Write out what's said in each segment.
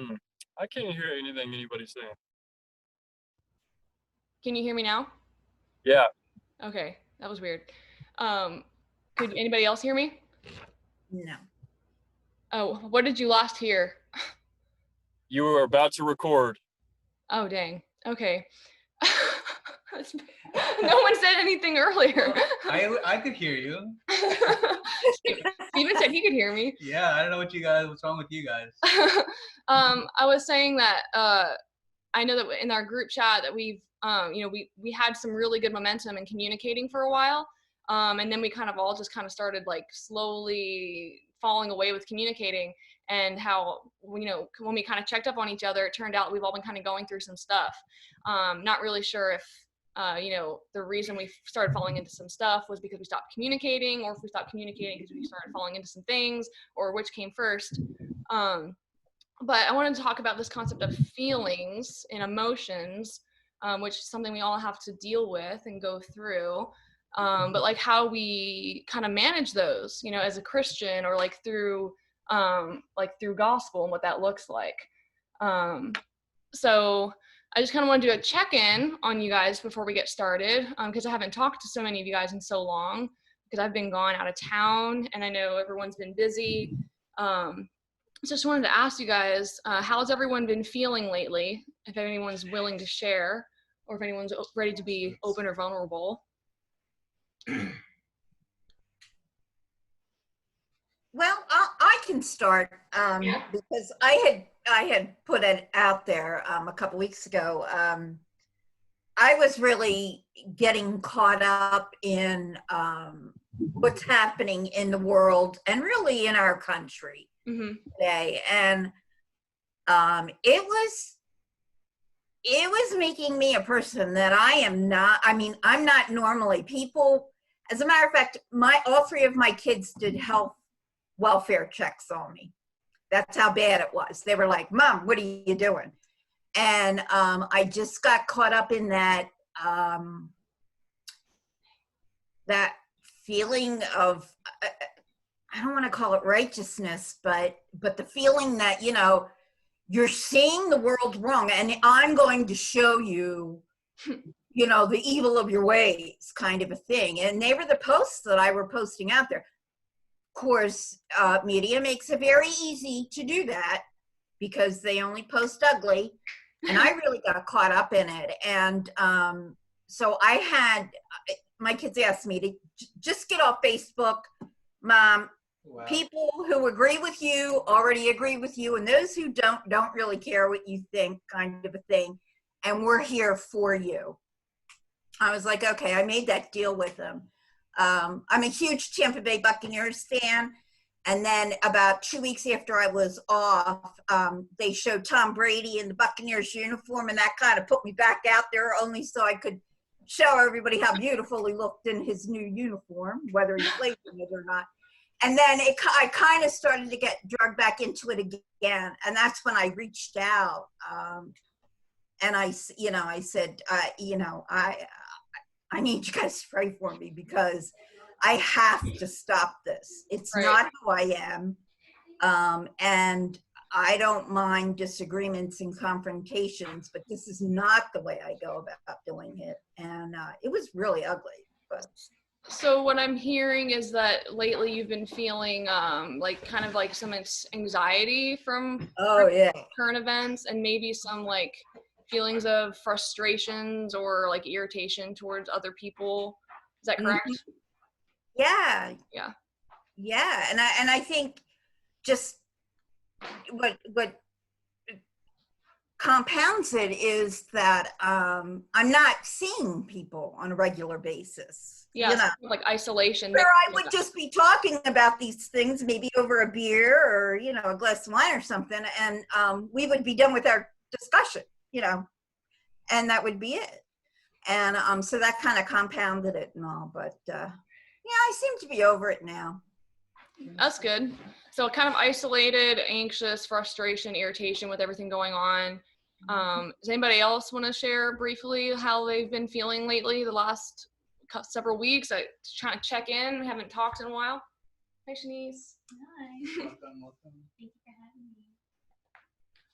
Mm. I can't hear anything anybody's saying. Can you hear me now? Yeah, Okay, that was weird. Could anybody else hear me? No. Oh, what did you last hear? you were about to record. Oh, dang. Okay. No one said anything earlier. I could hear you. Steven said he could hear me. Yeah, I don't know what's wrong with you guys. I was saying that I know that in our group chat that we've we had some really good momentum in communicating for a while, and then we kind of all just kind of started like slowly falling away with communicating, and how when we kind of checked up on each other, it turned out we've all been kind of going through some stuff. Not really sure if the reason we started falling into some stuff was because we stopped communicating, or if we stopped communicating because we started falling into some things, or which came first. But I wanted to talk about this concept of feelings and emotions, which is something we all have to deal with and go through. But like how we kind of manage those, as a Christian, or like through gospel and what that looks like. So I just kind of want to do a check-in on you guys before we get started, because I haven't talked to so many of you guys in so long, because I've been gone out of town and I know everyone's been busy. Just wanted to ask you guys, how's everyone been feeling lately? If anyone's willing to share, or if anyone's ready to be open or vulnerable. Well, I can start because I had put it out there a couple weeks ago. I was really getting caught up in what's happening in the world and really in our country today, and it was making me a person that I am not. I mean, I'm not normally. People, as a matter of fact, all three of my kids did health welfare checks on me. That's how bad it was. They were like, "Mom, what are you doing?" And I just got caught up in that that feeling of, I don't want to call it righteousness, but the feeling that, you're seeing the world wrong, and I'm going to show you, the evil of your ways, kind of a thing. And they were the posts that I were posting out there. Of course, media makes it very easy to do that because they only post ugly. And I really got caught up in it. And so my kids asked me to just get off Facebook. Mom, wow. People who agree with you already agree with you, and those who don't really care what you think, kind of a thing. And we're here for you. I was like, okay, I made that deal with them. I'm a huge Tampa Bay Buccaneers fan. And then about 2 weeks after I was off, they showed Tom Brady in the Buccaneers uniform, and that kind of put me back out there, only so I could show everybody how beautiful he looked in his new uniform, whether he played in it or not. And then I kind of started to get dragged back into it again. And that's when I reached out. And I said, I need you guys to pray for me because I have to stop this. It's right. Not who I am. And I don't mind disagreements and confrontations, but this is not the way I go about doing it. And it was really ugly. But. So what I'm hearing is that lately you've been feeling kind of like some anxiety from current events, and maybe some like feelings of frustrations or like irritation towards other people. Is that correct? Yeah. Yeah. Yeah. And I think just what compounds it is that I'm not seeing people on a regular basis. Yeah, like isolation. Where I would just be talking about these things, maybe over a beer or, a glass of wine or something, and we would be done with our discussion, and that would be it. And so that kind of compounded it and all, but I seem to be over it now. That's good. So kind of isolated, anxious, frustration, irritation with everything going on. Does anybody else want to share briefly how they've been feeling lately, the last several weeks? I'm trying to check in. We haven't talked in a while. Hi, Shanice. Hi. Welcome. Thank you for having me.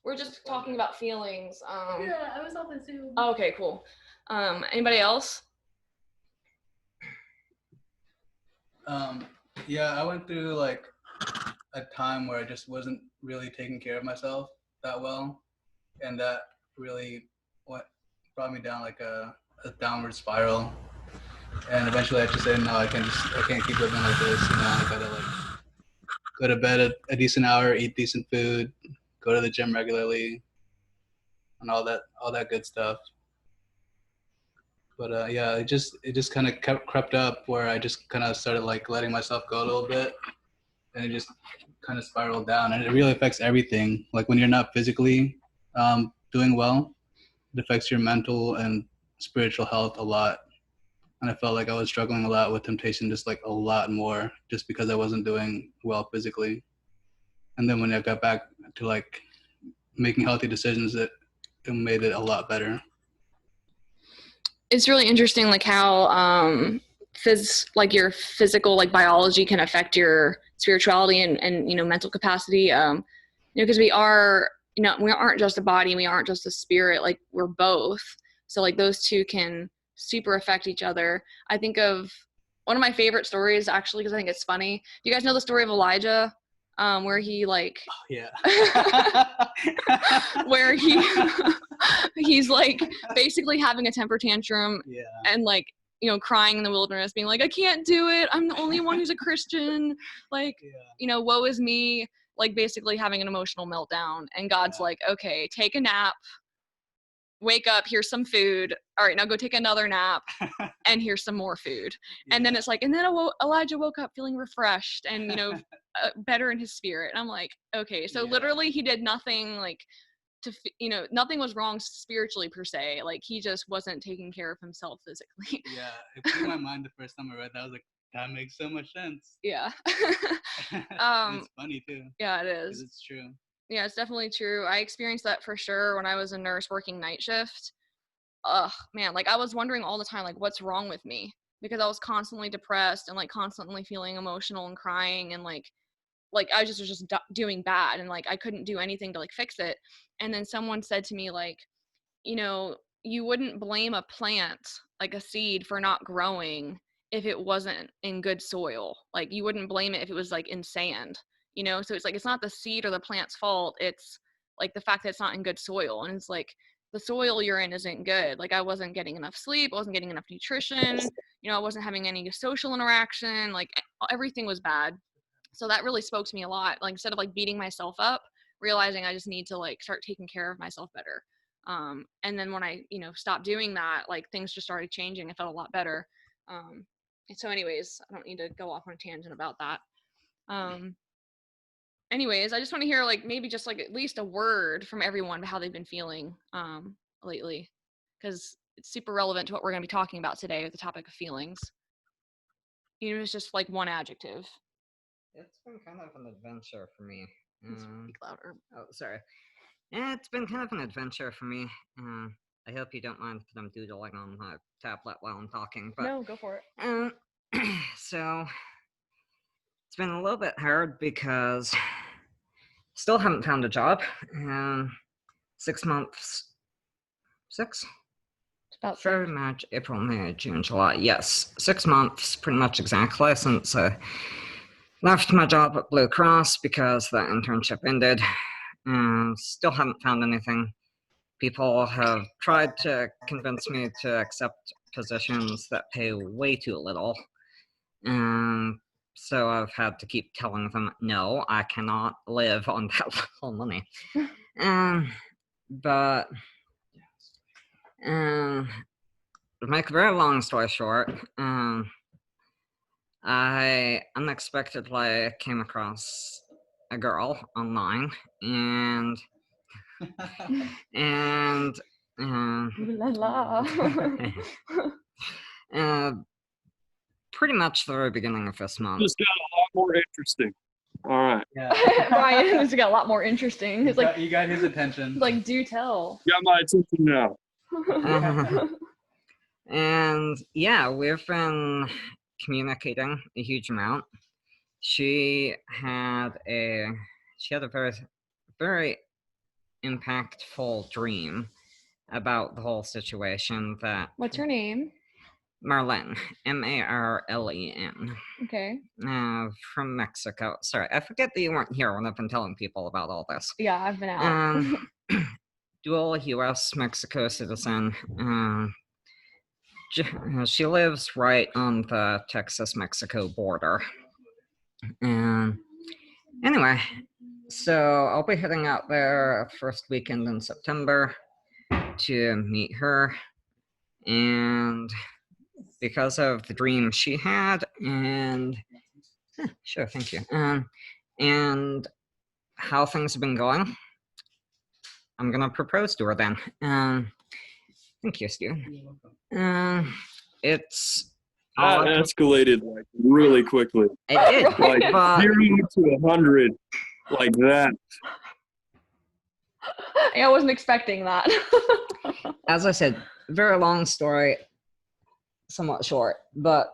We're just talking about feelings. Yeah, I was on the Zoom. Oh, okay, cool. Anybody else? Yeah, I went through like a time where I just wasn't really taking care of myself that well, and that really brought me down like a downward spiral. And eventually, I just said, no, I can't keep living like this. I gotta like go to bed at a decent hour, eat decent food, go to the gym regularly, and all that good stuff. But yeah, it just kind of crept up where I just kind of started like letting myself go a little bit, and it just kind of spiraled down. And it really affects everything. Like when you're not physically doing well, it affects your mental and spiritual health a lot. And I felt like I was struggling a lot with temptation, just like a lot more, just because I wasn't doing well physically. And then when I got back to like making healthy decisions, it made it a lot better. It's really interesting, like how like your physical, like biology, can affect your spirituality and mental capacity. Because we are, we aren't just a body, we aren't just a spirit. Like we're both. So like those two can super affect each other. I think of one of my favorite stories, actually, because I think it's funny. Do you guys know the story of Elijah? Where he like, oh, yeah, where he's like basically having a temper tantrum, yeah, and like crying in the wilderness, being like, I can't do it. I'm the only one who's a Christian. Like, yeah. Woe is me. Like basically having an emotional meltdown, and God's like, okay, take a nap. Wake up, here's some food. All right, now go take another nap, and here's some more food. Yeah. And then it's like, and then Elijah woke up feeling refreshed and, better in his spirit. And I'm like, okay, so literally he did nothing like nothing was wrong spiritually per se. Like he just wasn't taking care of himself physically. Yeah, it blew my mind the first time I read that. I was like, that makes so much sense. Yeah. It's funny too. Yeah, it is. It's true. Yeah, it's definitely true. I experienced that for sure when I was a nurse working night shift. Ugh, man, like I was wondering all the time, like, what's wrong with me? Because I was constantly depressed and like constantly feeling emotional and crying, and like I was just doing bad, and like I couldn't do anything to like fix it. And then someone said to me, like, you wouldn't blame a plant, like a seed, for not growing if it wasn't in good soil. Like you wouldn't blame it if it was like in sand. So it's like, it's not the seed or the plant's fault. It's like the fact that it's not in good soil. And it's like, the soil you're in isn't good. Like I wasn't getting enough sleep. I wasn't getting enough nutrition. I wasn't having any social interaction. Like everything was bad. So that really spoke to me a lot. Like instead of like beating myself up, realizing I just need to like start taking care of myself better. And then when I, stopped doing that, like things just started changing. I felt a lot better. And so anyways, I don't need to go off on a tangent about that. Anyways, I just want to hear like maybe just like at least a word from everyone about how they've been feeling lately, because it's super relevant to what we're going to be talking about today with the topic of feelings. It's just like one adjective. It's been kind of an adventure for me. Speak louder. Oh, sorry. It's been kind of an adventure for me. I hope you don't mind that I'm doodling on my tablet while I'm talking. But, no, go for it. So it's been a little bit hard because still haven't found a job. 6 months. 6? About February, March, April, May, June, July. Yes, 6 months, pretty much exactly, since I left my job at Blue Cross because the internship ended. And still haven't found anything. People have tried to convince me to accept positions that pay way too little. And so I've had to keep telling them, no, I cannot live on that little money. But to make a very long story short, I unexpectedly came across a girl online, and pretty much the very beginning of this month. Just got a lot more interesting. All right. Yeah. Ryan has got a lot more interesting. It's like, you got his attention. like, do tell. Got my attention now. And yeah, we've been communicating a huge amount. She had a very, very impactful dream about the whole situation that What's her name? Marlene, Marlen, Okay. from Mexico. Sorry, I forget that you weren't here when I've been telling people about all this. Yeah, I've been out. Dual U.S. Mexico citizen. She lives right on the Texas-Mexico border. Anyway, so I'll be heading out there first weekend in September to meet her. And because of the dream she had, and sure, thank you, and how things have been going, I'm gonna propose to her then. Thank you, Steven. It's That escalated like really quickly. It did, Like but 0 to 100, like that. I wasn't expecting that. as I said, very long story, somewhat short, but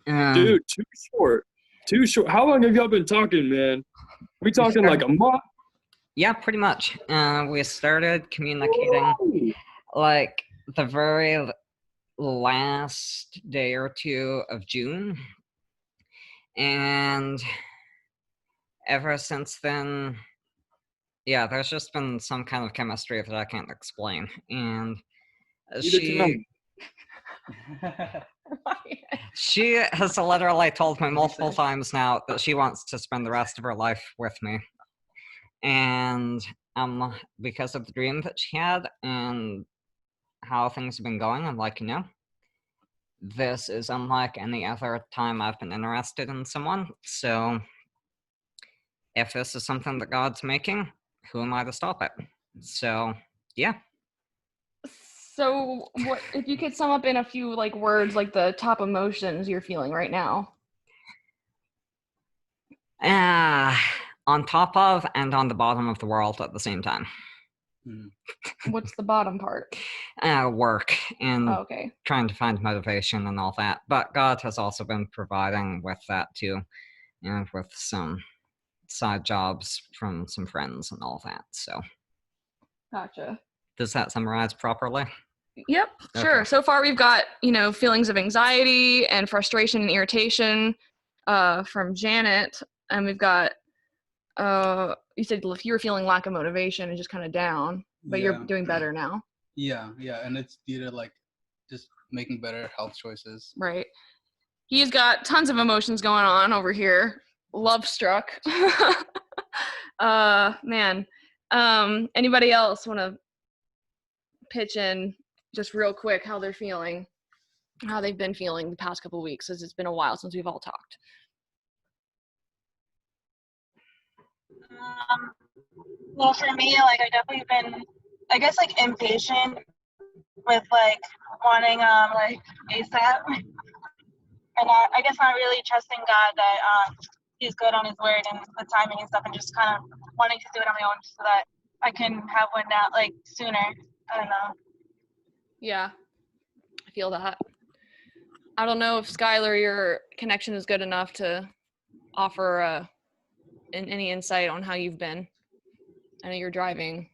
Dude, too short. Too short. How long have y'all been talking, man? We talking like a month? yeah, pretty much. We started communicating like the very last day or two of June, and ever since then, yeah, there's just been some kind of chemistry that I can't explain. And she has literally told me multiple times now that she wants to spend the rest of her life with me. And because of the dream that she had and how things have been going, I'm like, this is unlike any other time I've been interested in someone. So if this is something that God's making, who am I to stop it? So, yeah. So, what if you could sum up in a few like words, like the top emotions you're feeling right now? On top of and on the bottom of the world at the same time. What's the bottom part? Work and okay. trying to find motivation and all that. But God has also been providing with that too, and with some side jobs from some friends and all that. So, Gotcha. Does that summarize properly? Yep, sure. Okay. So far we've got, feelings of anxiety and frustration and irritation from Janet. And we've got, you said if you were feeling lack of motivation and just kind of down, but you're doing better now. Yeah, and it's due to like just making better health choices. Right. He's got tons of emotions going on over here. Love struck. Man. Anybody else want to pitch in just real quick how they're feeling, how they've been feeling the past couple of weeks, as it's been a while since we've all talked? Well, for me, like, I've definitely been, I guess, like, impatient with, like, wanting, like, ASAP. And I guess not really trusting God that he's good on his word and the timing and stuff, and just kind of wanting to do it on my own so that I can have one now, like, sooner. I don't know. Yeah, I feel that. I don't know if Skylar, your connection is good enough to offer any insight on how you've been. I know you're driving.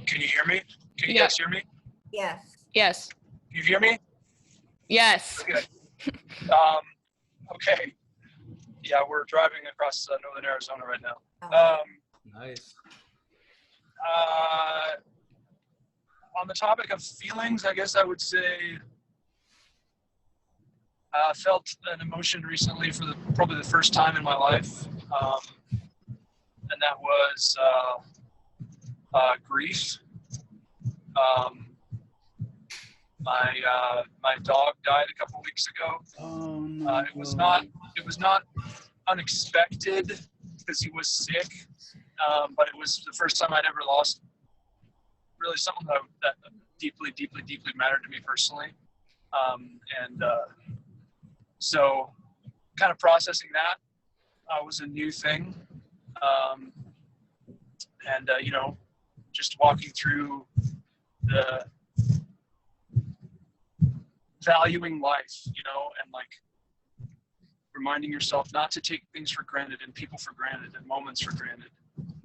Can you hear me? Can you guys hear me? Yes. Yes. You hear me? Yes. Good. Okay. Yeah, we're driving across northern Arizona right now. Nice. On the topic of feelings, I guess I would say I felt an emotion recently for probably the first time in my life, and that was grief. My dog died a couple weeks ago. Oh no. It was not unexpected because he was sick, but it was the first time I'd ever lost really someone that deeply mattered to me personally, so kind of processing that was a new thing, and just walking through the valuing life, and like reminding yourself not to take things for granted and people for granted and moments for granted.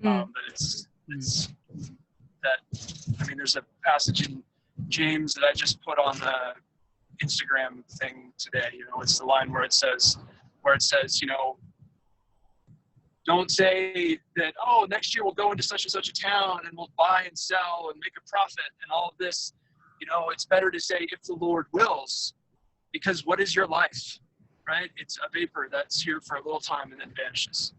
That it's that, I mean, there's a passage in James that I just put on the Instagram thing today. You know, it's the line where it says, you know, don't say that, oh, next year we'll go into such and such a town and we'll buy and sell and make a profit and all of this. You know, it's better to say, if the Lord wills, because what is your life, right? It's a vapor that's here for a little time and then vanishes.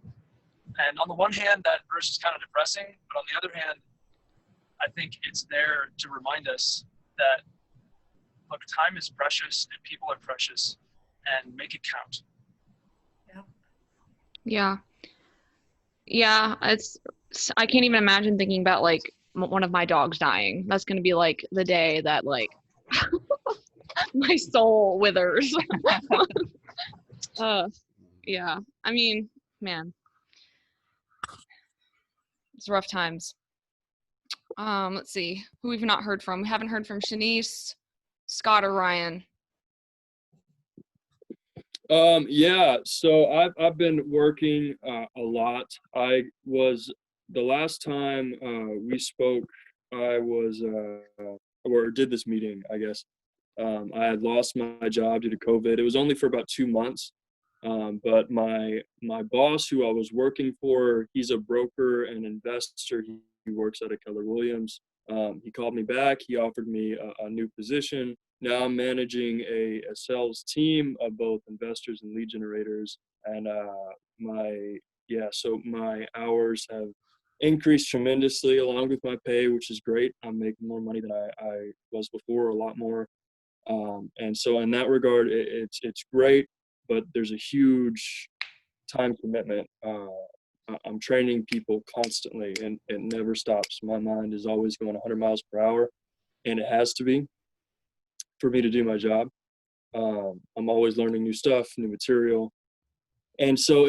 And on the one hand, that verse is kind of depressing, but on the other hand, I think it's there to remind us that, look, time is precious and people are precious, and make it count. Yeah. Yeah, I can't even imagine thinking about like one of my dogs dying. That's going to be like the day that like my soul withers. Yeah. I mean, man, it's rough times. Let's see who we've not heard from. We haven't heard from Shanice, Scott, or Ryan. Yeah, so I've been working a lot. The last time we spoke, I was or did this meeting, I guess. I had lost my job due to COVID. It was only for about 2 months. But my boss, who I was working for, he's a broker and investor. He works at a Keller Williams. He called me back. He offered me a new position. Now I'm managing a sales team of both investors and lead generators. And so my hours have increased tremendously along with my pay, which is great. I'm making more money than I was before, a lot more. And so in that regard, it's great, but there's a huge time commitment. I'm training people constantly, and it never stops. My mind is always going 100 miles per hour, and it has to be for me to do my job. I'm always learning new stuff, new material. And so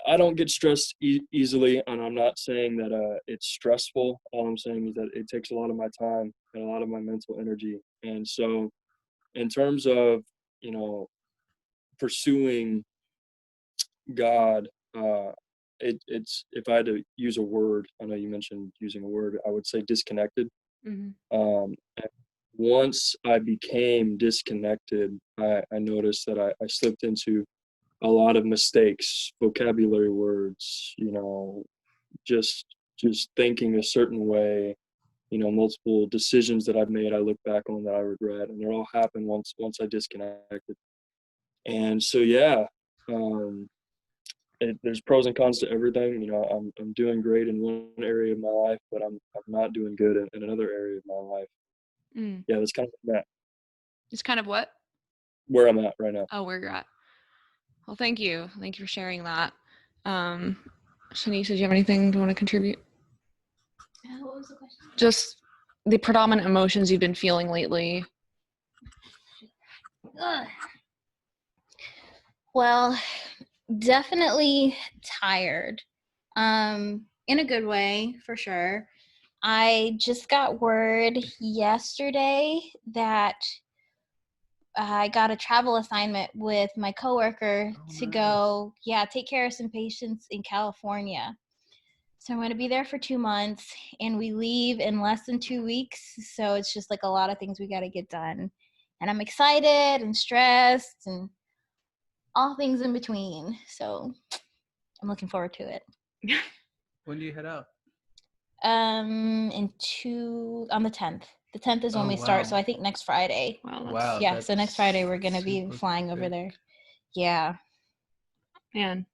I don't get stressed easily, and I'm not saying that it's stressful. All I'm saying is that it takes a lot of my time and a lot of my mental energy. And so in terms of, you know, pursuing God, it's if I had to use a word, I know you mentioned using a word, I would say disconnected. And once I became disconnected, I noticed that I slipped into a lot of mistakes, vocabulary words, you know, just thinking a certain way, you know, multiple decisions that I've made, I look back on that I regret, and they all happened once I disconnected. And so, yeah, there's pros and cons to everything. You know, I'm doing great in one area of my life, but I'm not doing good in another area of my life. Yeah, that's kind of that. It's kind of what? Where I'm at right now. Oh, where you're at. Well, thank you. Thank you for sharing that. Shanice, did you have anything you want to contribute? What was the question? Just the predominant emotions you've been feeling lately. Well, definitely tired. In a good way, for sure. I just got word yesterday that I got a travel assignment with my coworker to go, take care of some patients in California. So I'm going to be there for 2 months, and we leave in less than 2 weeks. So it's just like a lot of things we got to get done. And I'm excited and stressed and all things in between. So I'm looking forward to it. When do you head out? On the 10th. The 10th is when we start, so I think next Friday. Wow. Yeah, so next Friday we're going to be flying over there. Yeah. Man.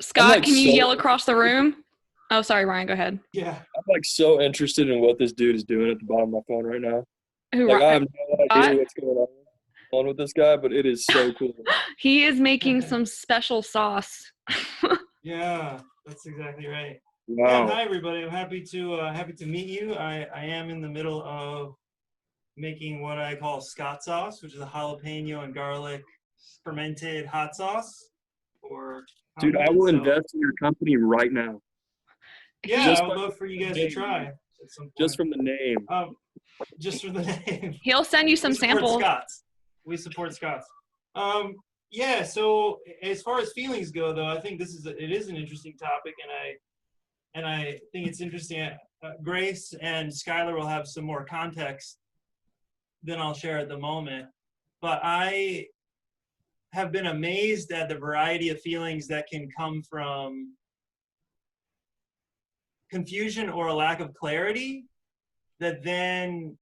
Scott, like can you yell across the room? Oh, sorry, Ryan, go ahead. Yeah. I'm like so interested in what this dude is doing at the bottom of my phone right now. Who, like I have no idea what's going on with this guy, but it is so cool. He is making some special sauce. Yeah, that's exactly right. Wow. Yeah, hi everybody. I'm happy to meet you. I am in the middle of making what I call Scott sauce, which is a jalapeno and garlic fermented hot sauce. Dude, I will invest in your company right now. Yeah, I would love for you guys to try. Just from the name. Just for the name. He'll send you some samples. We support Scott's. Yeah, so as far as feelings go, though, I think it is an interesting topic, and I think it's interesting. Grace and Skylar will have some more context than I'll share at the moment, but I have been amazed at the variety of feelings that can come from confusion or a lack of clarity that then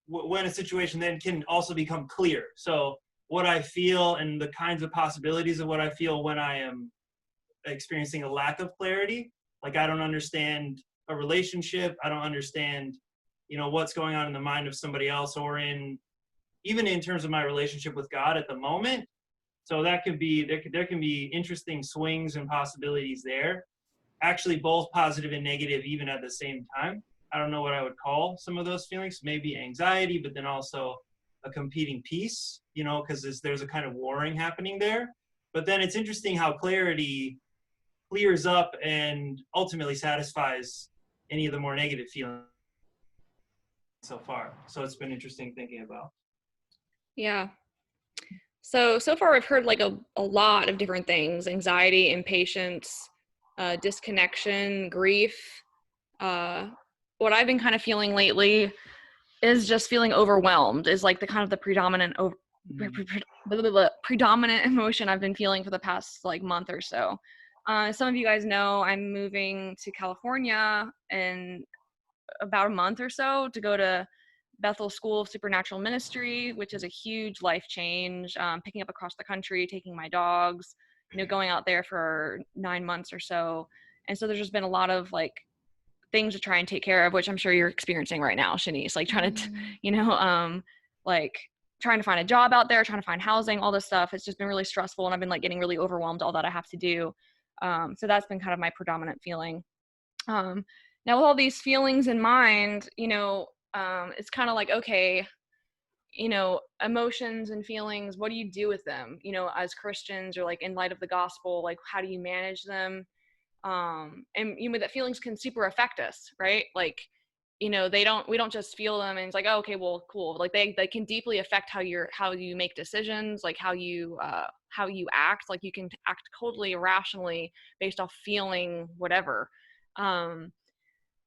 when a situation then can also become clear. So what I feel and the kinds of possibilities of what I feel when I am experiencing a lack of clarity, like I don't understand a relationship, I don't understand, what's going on in the mind of somebody else, or even in terms of my relationship with God at the moment. So that could be, there can be interesting swings and possibilities there, actually both positive and negative even at the same time. I don't know what I would call some of those feelings, maybe anxiety, but then also a competing piece, because there's a kind of warring happening there. But then it's interesting how clarity clears up and ultimately satisfies any of the more negative feelings so far. So it's been interesting thinking about. Yeah. So far I've heard like a lot of different things: anxiety, impatience, disconnection, grief. What I've been kind of feeling lately is just feeling overwhelmed, is like the kind of the predominant emotion I've been feeling for the past like month or so. Some of you guys know I'm moving to California in about a month or so to go to Bethel School of Supernatural Ministry, which is a huge life change, picking up across the country, taking my dogs, going out there for 9 months or so. And so there's just been a lot of like things to try and take care of, which I'm sure you're experiencing right now, Shanice, like trying to, like trying to find a job out there, trying to find housing, all this stuff. It's just been really stressful, and I've been like getting really overwhelmed, all that I have to do. So that's been kind of my predominant feeling. Now with all these feelings in mind, it's kind of like, okay, emotions and feelings, what do you do with them, as Christians, or like in light of the gospel, like how do you manage them? And that feelings can super affect us, right? Like, we don't just feel them and it's like, oh, okay, well, cool. Like they can deeply affect how you make decisions, like how you act. Like you can act coldly, irrationally based off feeling whatever.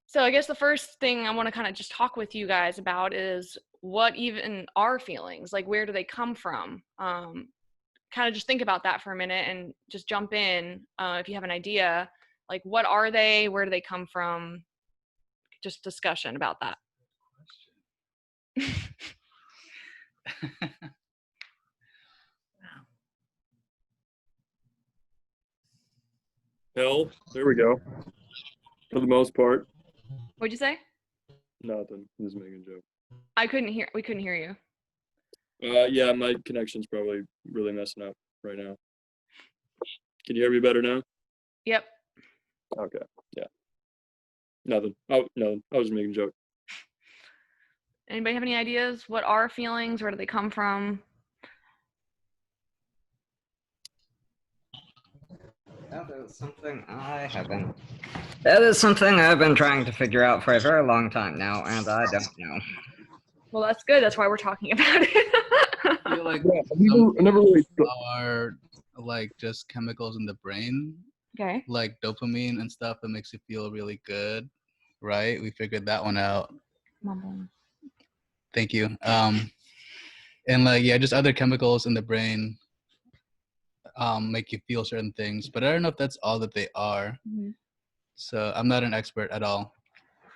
So I guess the first thing I want to kind of just talk with you guys about is what even are feelings? Like, where do they come from? Kind of just think about that for a minute and just jump in if you have an idea. Like, what are they? Where do they come from? Just discussion about that. Hell, there we go. For the most part. What'd you say? Nothing. Just making a joke. We couldn't hear you. Yeah, my connection's probably really messing up right now. Can you hear me better now? Yep. Okay. Yeah. Nothing. Oh, no. I was just making a joke. Anybody have any ideas? What are feelings? Where do they come from? That is something I've been trying to figure out for a very long time now, and I don't know. Well, that's good. That's why we're talking about it. I feel like I never really are like just chemicals in the brain, Okay. like dopamine and stuff that makes you feel really good, right? We figured that one out. Thank you. And like, yeah, just other chemicals in the brain make you feel certain things, but I don't know if that's all that they are. Mm-hmm. So I'm not an expert at all.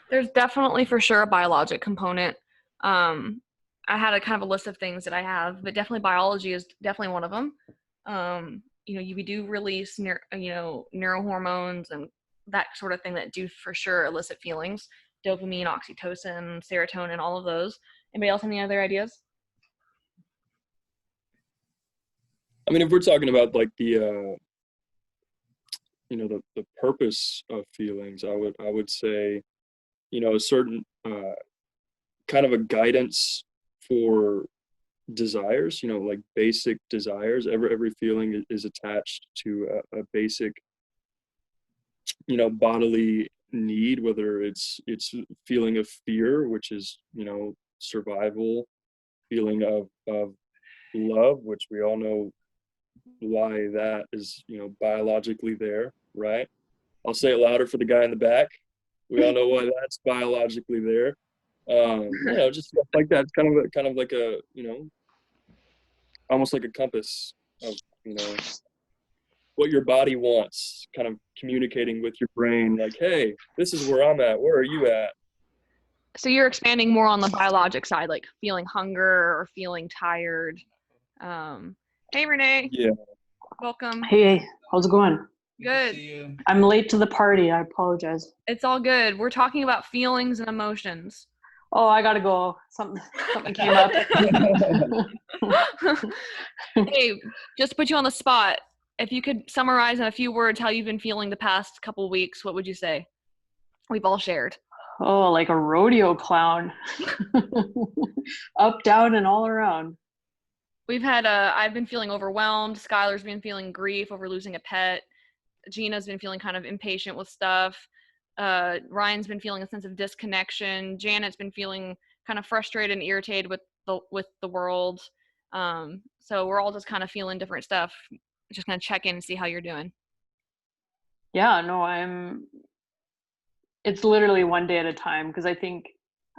There's definitely for sure a biologic component. I had a kind of a list of things that I have, but definitely biology is definitely one of them. We do release neurohormones and that sort of thing that do for sure elicit feelings: dopamine, oxytocin, serotonin, all of those. Anybody else have any other ideas? I mean, if we're talking about like the purpose of feelings, I would say, a certain kind of a guidance for desires, like basic desires. Every feeling is attached to a basic, bodily need, whether it's feeling of fear, which is, survival, feeling of love, which we all know why that is, biologically there, right? I'll say it louder for the guy in the back. We all know why that's biologically there. Just stuff like that. It's kind of like a, almost like a compass of, what your body wants, kind of communicating with your brain, like, hey, this is where I'm at. Where are you at? So you're expanding more on the biologic side, like feeling hunger or feeling tired. Hey, Renee. Yeah. Welcome. Hey, how's it going? Good. I'm late to the party. I apologize. It's all good. We're talking about feelings and emotions. Oh, I gotta go. Something came up. Hey, just to put you on the spot, if you could summarize in a few words how you've been feeling the past couple of weeks, what would you say? We've all shared. Oh, like a rodeo clown. Up, down, and all around. We've had I've been feeling overwhelmed. Skylar's been feeling grief over losing a pet. Gina's been feeling kind of impatient with stuff. Ryan's been feeling a sense of disconnection. Janet's been feeling kind of frustrated and irritated with the world. So we're all just kind of feeling different stuff. Just gonna check in and see how you're doing. Yeah, no, it's literally one day at a time, because I think,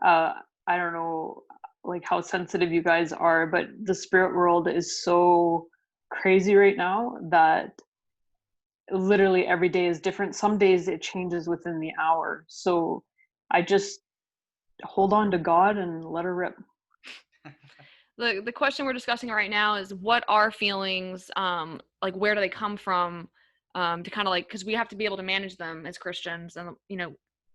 I don't know, like how sensitive you guys are, but the spirit world is so crazy right now that literally every day is different. Some days it changes within the hour. So I just hold on to God and let her rip. The question we're discussing right now is, what are feelings, like where do they come from, to kind of like, because we have to be able to manage them as Christians, and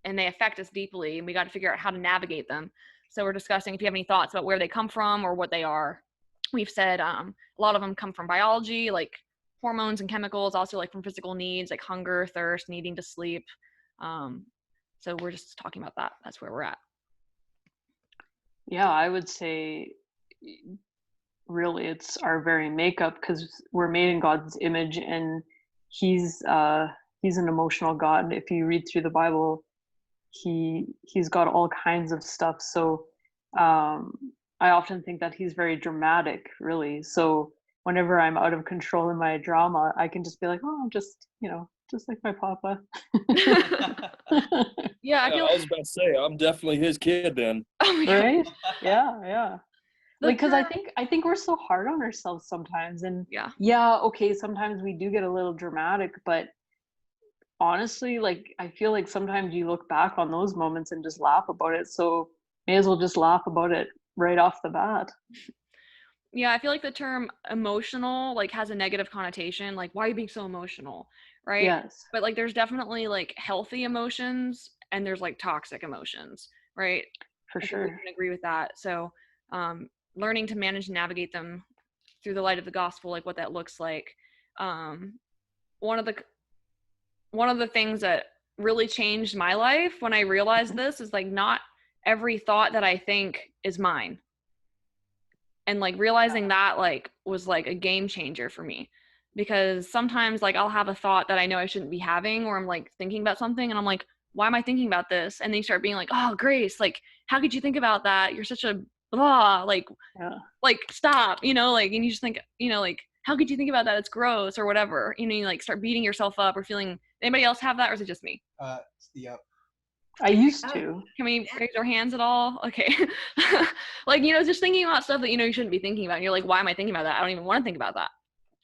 and they affect us deeply, and we got to figure out how to navigate them. So we're discussing if you have any thoughts about where they come from or what they are. We've said a lot of them come from biology, like hormones and chemicals, also like from physical needs like hunger, thirst, needing to sleep. So we're just talking about that. That's where we're at. Yeah, I would say really it's our very makeup, because we're made in God's image, and he's an emotional God. If you read through the Bible, he's got all kinds of stuff. So I often think that he's very dramatic, really. So whenever I'm out of control in my drama, I can just be like, oh, I'm just like my papa. Yeah, I was about to say, I'm definitely his kid then. Right? Yeah. Like, because I think we're so hard on ourselves sometimes, and yeah, okay, sometimes we do get a little dramatic, but honestly, like, I feel like sometimes you look back on those moments and just laugh about it. So may as well just laugh about it right off the bat. Yeah, I feel like the term emotional like has a negative connotation, like, why are you being so emotional, right? Yes. But like there's definitely like healthy emotions and there's like toxic emotions, right? For I sure. think we can agree with that. So learning to manage and navigate them through the light of the gospel, like what that looks like. One of the things that really changed my life when I realized this is like, not every thought that I think is mine. And like realizing that like was like a game changer for me, because sometimes like I'll have a thought that I know I shouldn't be having, or I'm like thinking about something and I'm like, why am I thinking about this? And then you start being like, oh, Grace, like, how could you think about that? You're such a blah, like, like stop, like, and you just think, like, how could you think about that? It's gross or whatever. You like start beating yourself up or feeling. Anybody else have that, or is it just me? Yep. I used to. Can we raise our hands at all? Okay. Like, just thinking about stuff that, you shouldn't be thinking about. And you're like, why am I thinking about that? I don't even want to think about that.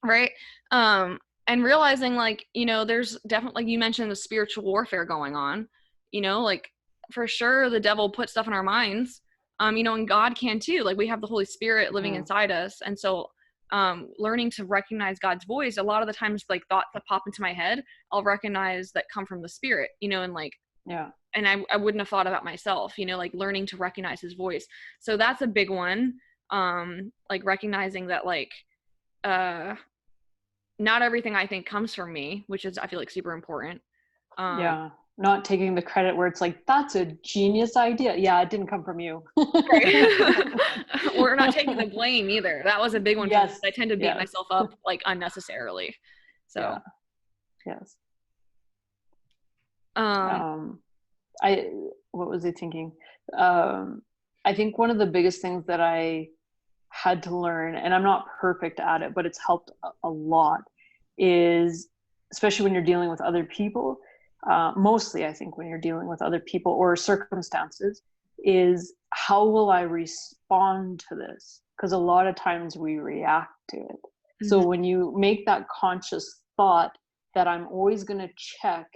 Right. And realizing like, there's definitely, like you mentioned, the spiritual warfare going on, like for sure the devil puts stuff in our minds, and God can too. Like we have the Holy Spirit living inside us. And so learning to recognize God's voice, a lot of the times like thoughts that pop into my head, I'll recognize that come from the Spirit, and like, and I wouldn't have thought about myself, like learning to recognize his voice. So that's a big one. Like recognizing that like, not everything I think comes from me, which is, I feel like, super important. Not taking the credit where it's like, that's a genius idea. Yeah, it didn't come from you. Or not taking the blame either. That was a big one. Yes. I tend to beat myself up like unnecessarily. So yes. Um what was I thinking? I think one of the biggest things that I had to learn, and I'm not perfect at it, but it's helped a lot, is especially when you're dealing with other people, mostly I think when you're dealing with other people or circumstances, is how will I respond to this? Because a lot of times we react to it. Mm-hmm. So when you make that conscious thought that I'm always going to check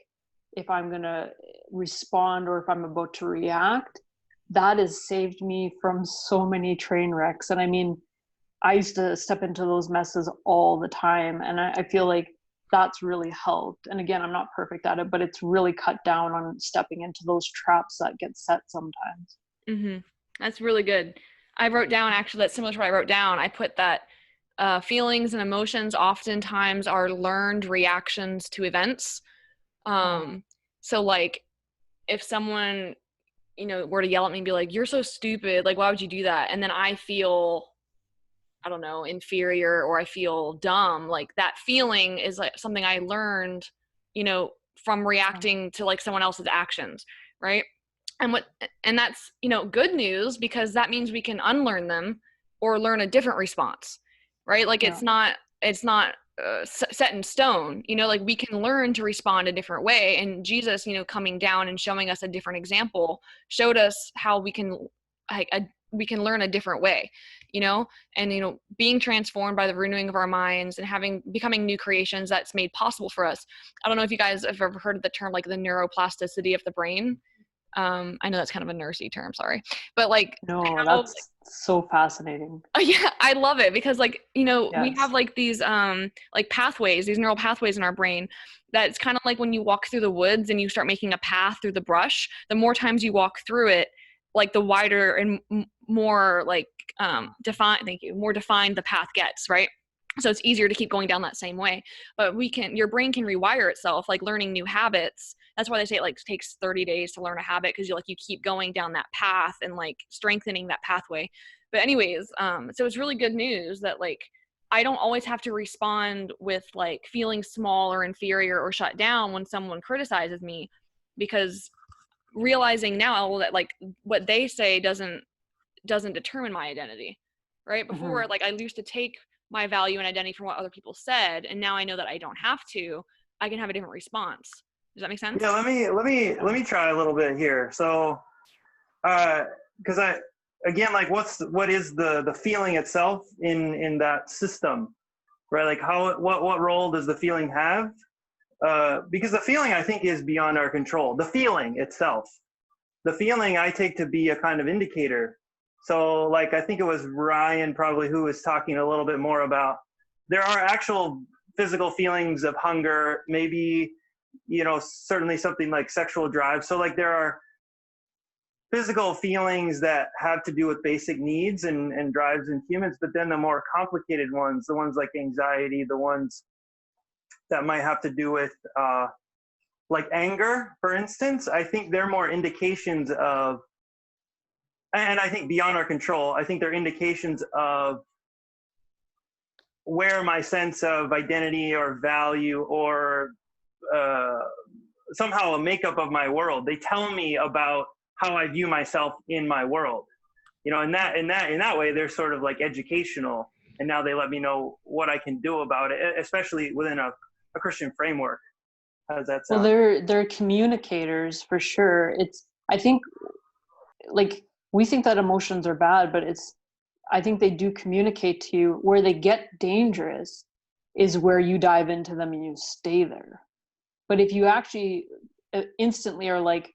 if I'm going to respond or if I'm about to react, that has saved me from so many train wrecks. And I mean, I used to step into those messes all the time, and I feel like that's really helped. And again, I'm not perfect at it, but it's really cut down on stepping into those traps that get set sometimes. Mm-hmm. That's really good. I wrote down, actually, that's similar to what I wrote down. I put that feelings and emotions oftentimes are learned reactions to events. So like if someone, you know, were to yell at me and be like, you're so stupid, like, why would you do that? And then I feel, I don't know, inferior, or I feel dumb, like that feeling is like something I learned, you know, from reacting to like someone else's actions, right? And that's, you know, good news, because that means we can unlearn them or learn a different response, right? Like it's not set in stone, you know, like we can learn to respond a different way. And Jesus, you know, coming down and showing us a different example, showed us how we can learn a different way, you know, and, you know, being transformed by the renewing of our minds and becoming new creations, that's made possible for us. I don't know if you guys have ever heard of the term, like the neuroplasticity of the brain. I know that's kind of a nursey term, sorry, but like, no, that's so fascinating. Oh yeah, I love it, because like, you know, we have like these like pathways, these neural pathways in our brain, that's kind of like when you walk through the woods and you start making a path through the brush, the more times you walk through it, like the wider and more like more defined the path gets, right? So it's easier to keep going down that same way. But your brain can rewire itself, like learning new habits. That's why they say it like takes 30 days to learn a habit, because you keep going down that path and like strengthening that pathway. But anyways, so it's really good news that like I don't always have to respond with like feeling small or inferior or shut down when someone criticizes me, because realizing now that like what they say doesn't determine my identity, right? Before, like I used to take my value and identity from what other people said, and now I know that I don't have to. I can have a different response. Does that make sense? Yeah, let me try a little bit here. So, because again, like what is the feeling itself in that system, right? Like what role does the feeling have? Because the feeling, I think, is beyond our control. The feeling itself, the feeling I take to be a kind of indicator. So like, I think it was Ryan probably who was talking a little bit more about, there are actual physical feelings of hunger, maybe, you know, certainly something like sexual drive. So like there are physical feelings that have to do with basic needs and drives in humans, but then the more complicated ones, the ones like anxiety, the ones that might have to do with like anger, for instance, I think they're more indications of, and I think beyond our control, I think they're indications of where my sense of identity or value or somehow a makeup of my world, they tell me about how I view myself in my world, you know, in that way, they're sort of like educational, and now they let me know what I can do about it, especially within a Christian framework. How does that sound? Well, they're communicators for sure. I think like we think that emotions are bad, but I think they do communicate to you. Where they get dangerous is where you dive into them and you stay there. But if you actually instantly are like,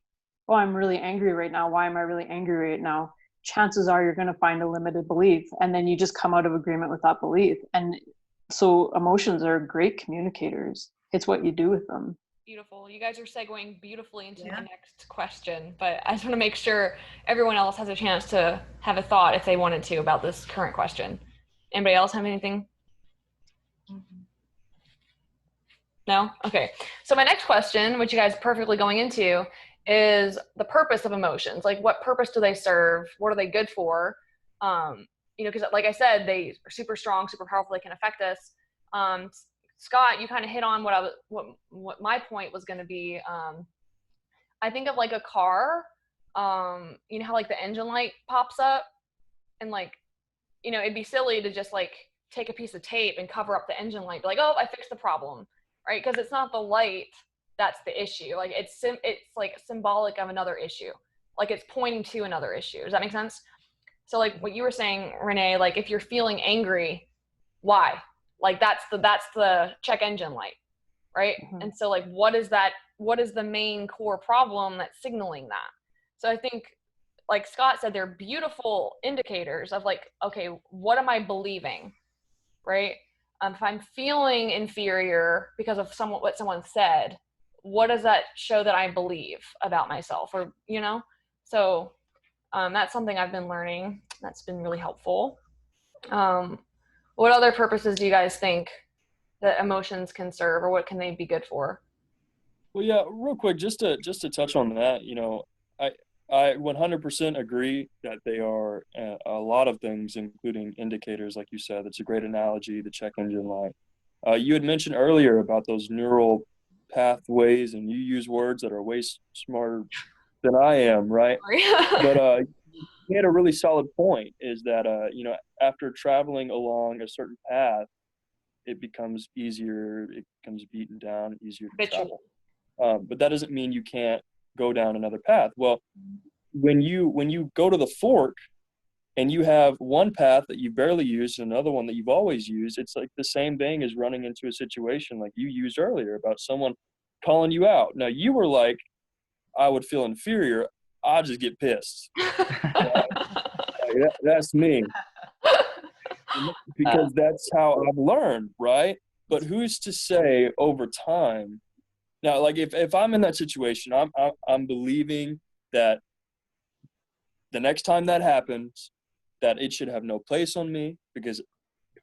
oh, I'm really angry right now. Why am I really angry right now? Chances are you're going to find a limited belief, and then you just come out of agreement with that belief. And so emotions are great communicators. It's what you do with them. Beautiful. You guys are segueing beautifully into my next question, but I just want to make sure everyone else has a chance to have a thought if they wanted to about this current question. Anybody else have anything? No? Okay. So my next question, which you guys are perfectly going into, is the purpose of emotions. Like, what purpose do they serve? What are they good for? You know, because like I said, they are super strong, super powerful. They can affect us. Scott, you kind of hit on what my point was going to be. I think of like a car. You know how like the engine light pops up, and like it'd be silly to just like take a piece of tape and cover up the engine light, be like, oh, I fixed the problem, right? Because it's not the light that's the issue. Like it's like symbolic of another issue. Like it's pointing to another issue. Does that make sense? So like what you were saying, Renee, like if you're feeling angry, why? Like that's the check engine light, right? Mhm. And so like what is the main core problem that's signaling that? So I think, like Scott said, they're beautiful indicators of like, okay, what am I believing, right? If I'm feeling inferior because of what someone said, what does that show that I believe about myself? Or, so that's something I've been learning. That's been really helpful. What other purposes do you guys think that emotions can serve, or what can they be good for? Well, yeah, real quick, just to touch on that, I 100% agree that they are a lot of things, including indicators, like you said. That's a great analogy, the check engine light. You had mentioned earlier about those neural pathways, and you use words that are way smarter than I am, right? But you had a really solid point, is that, after traveling along a certain path, it becomes easier, it becomes beaten down, easier to travel. But that doesn't mean you can't go down another path. Well, when you go to the fork and you have one path that you barely use and another one that you've always used, it's like the same thing as running into a situation like you used earlier about someone calling you out. Now, you were like, I would feel inferior. I'll just get pissed. That's me. Because that's how I've learned, right? But who's to say over time? Now, like if I'm in that situation, I'm believing that the next time that happens, that it should have no place on me, because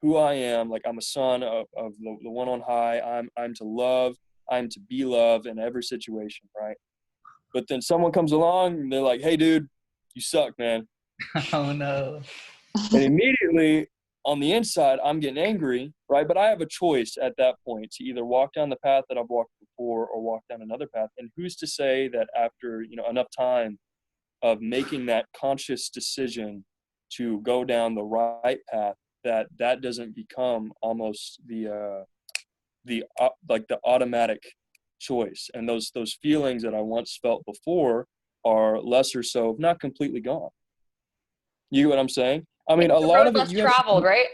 who I am, like I'm a son of the one on high. I'm to love. I'm to be loved in every situation, right? But then someone comes along and they're like, "Hey, dude, you suck, man." Oh no. And immediately on the inside, I'm getting angry, right? But I have a choice at that point to either walk down the path that I've walked before or walk down another path. And who's to say that after, enough time of making that conscious decision to go down the right path, that doesn't become almost the automatic choice. And those feelings that I once felt before are lesser so, not completely gone. You get what I'm saying? I mean, a lot of it less traveled, right?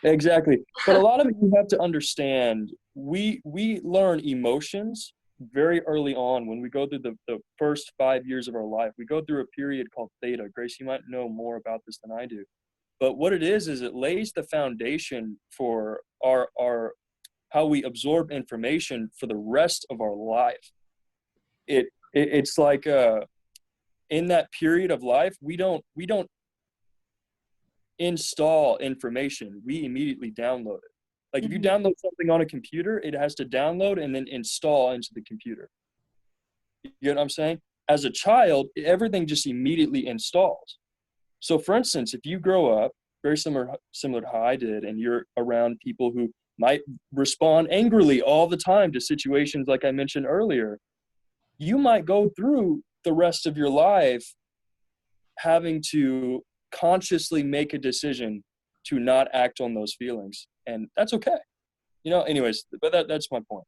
Exactly. But a lot of it you have to understand. We learn emotions very early on when we go through the first 5 years of our life. We go through a period called theta. Grace, you might know more about this than I do. But what it is it lays the foundation for our how we absorb information for the rest of our life. It's like in that period of life, we don't install information, we immediately download it. Like if you download something on a computer, it has to download and then install into the computer. You get what I'm saying? As a child, everything just immediately installs. So for instance, if you grow up very similar to how I did, and you're around people who might respond angrily all the time to situations like I mentioned earlier, you might go through the rest of your life having to consciously make a decision to not act on those feelings, and that's okay. Anyways, but that's my point.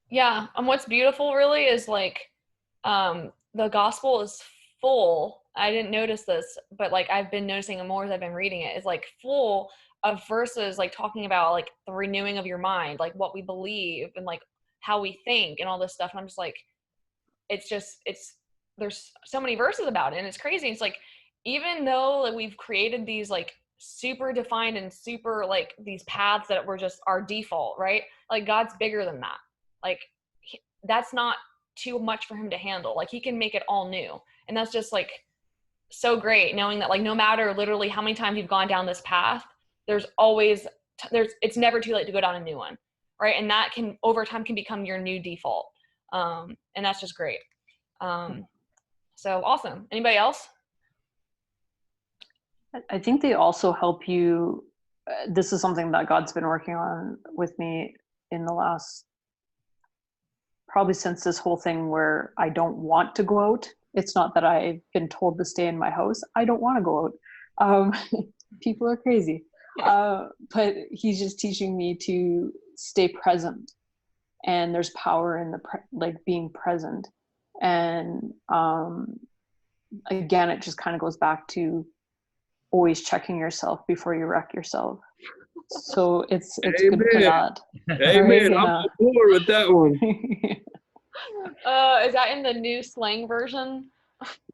Yeah, what's beautiful really is like the gospel is full. I didn't notice this, but like I've been noticing it more as I've been reading it. It's like full of verses like talking about like the renewing of your mind, like what we believe and like how we think and all this stuff. And I'm just like, there's so many verses about it, and it's crazy. It's like, even though like we've created these like super defined and super like these paths that were just our default, right? Like God's bigger than that. Like that's not too much for him to handle. Like he can make it all new. And that's just like so great, knowing that like no matter literally how many times you've gone down this path, it's never too late to go down a new one, right? And that can over time can become your new default. And that's just great. So awesome. Anybody else? I think they also help you. This is something that God's been working on with me in the last, probably since this whole thing where I don't want to go out. It's not that I've been told to stay in my house. I don't want to go out. People are crazy. But he's just teaching me to stay present, and there's power in like being present. And again, it just kind of goes back to always checking yourself before you wreck yourself. So it's good for that. Amen. Right? I'm on board with that one. Is that in the new slang version?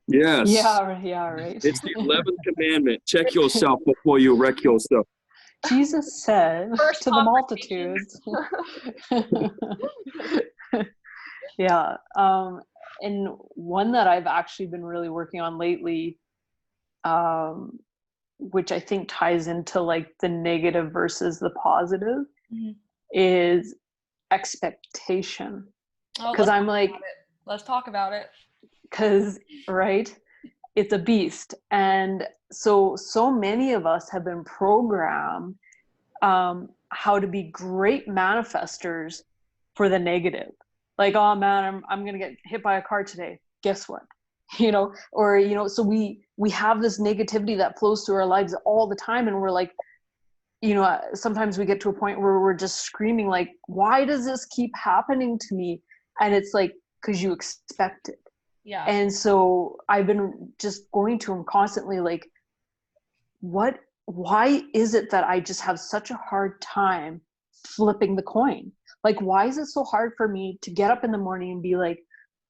Yes. Yeah, right. It's the 11th commandment. Check yourself before you wreck yourself. Jesus said First to the multitudes. Yeah. And one that I've actually been really working on lately, which I think ties into like the negative versus the positive, is expectation. Because I'm like, let's talk about it. Because, right, it's a beast. And so many of us have been programmed how to be great manifestors for the negative. Like, oh man, I'm going to get hit by a car today. Guess what? Or, so we have this negativity that flows through our lives all the time. And we're like, sometimes we get to a point where we're just screaming like, why does this keep happening to me? And it's like, because you expect it. Yeah. And so I've been just going to him constantly like, why is it that I just have such a hard time flipping the coin? Like, why is it so hard for me to get up in the morning and be like,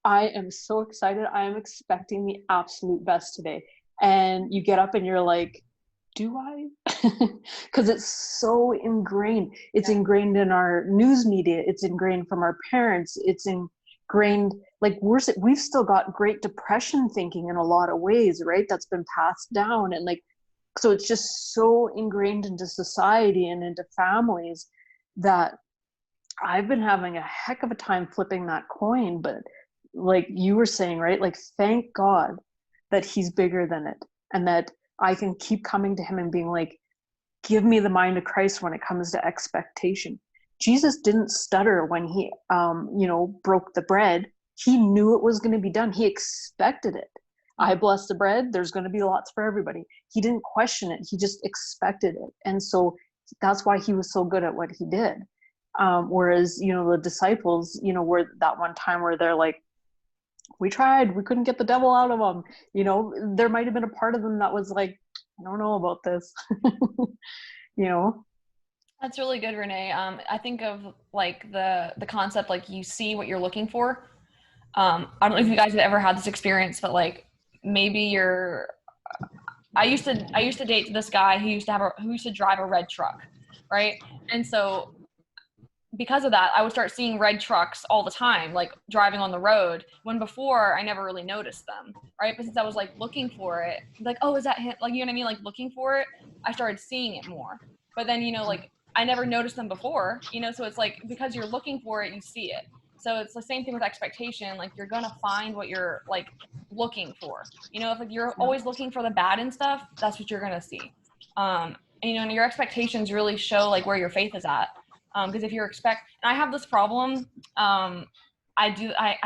I am so excited. I am expecting the absolute best today. And you get up and you're like, do I? Because it's so ingrained. It's ingrained in our news media. It's ingrained from our parents. It's ingrained, like we've still got Great Depression thinking in a lot of ways, right? That's been passed down. And like, so it's just so ingrained into society and into families that I've been having a heck of a time flipping that coin. But like you were saying, right? Like, thank God that he's bigger than it, and that I can keep coming to him and being like, give me the mind of Christ when it comes to expectation. Jesus didn't stutter when he, broke the bread. He knew it was going to be done. He expected it. I bless the bread. There's going to be lots for everybody. He didn't question it. He just expected it. And so that's why he was so good at what he did. Whereas, the disciples, were that one time where they're like, we tried, we couldn't get the devil out of them. There might've been a part of them that was like, I don't know about this. That's really good, Renee. I think of like the concept, like you see what you're looking for. I don't know if you guys have ever had this experience, but like maybe I used to date this guy who used to drive a red truck, right? And so because of that, I would start seeing red trucks all the time, like driving on the road, when before I never really noticed them, right? But since I was like looking for it, like, oh, is that him? Like, you know what I mean? Like looking for it, I started seeing it more. But then, like I never noticed them before, so it's like, because you're looking for it, you see it. So it's the same thing with expectation. Like, you're going to find what you're like looking for, if like you're always looking for the bad and stuff, that's what you're going to see. And your expectations really show like where your faith is at. Because if you're and I have this problem, I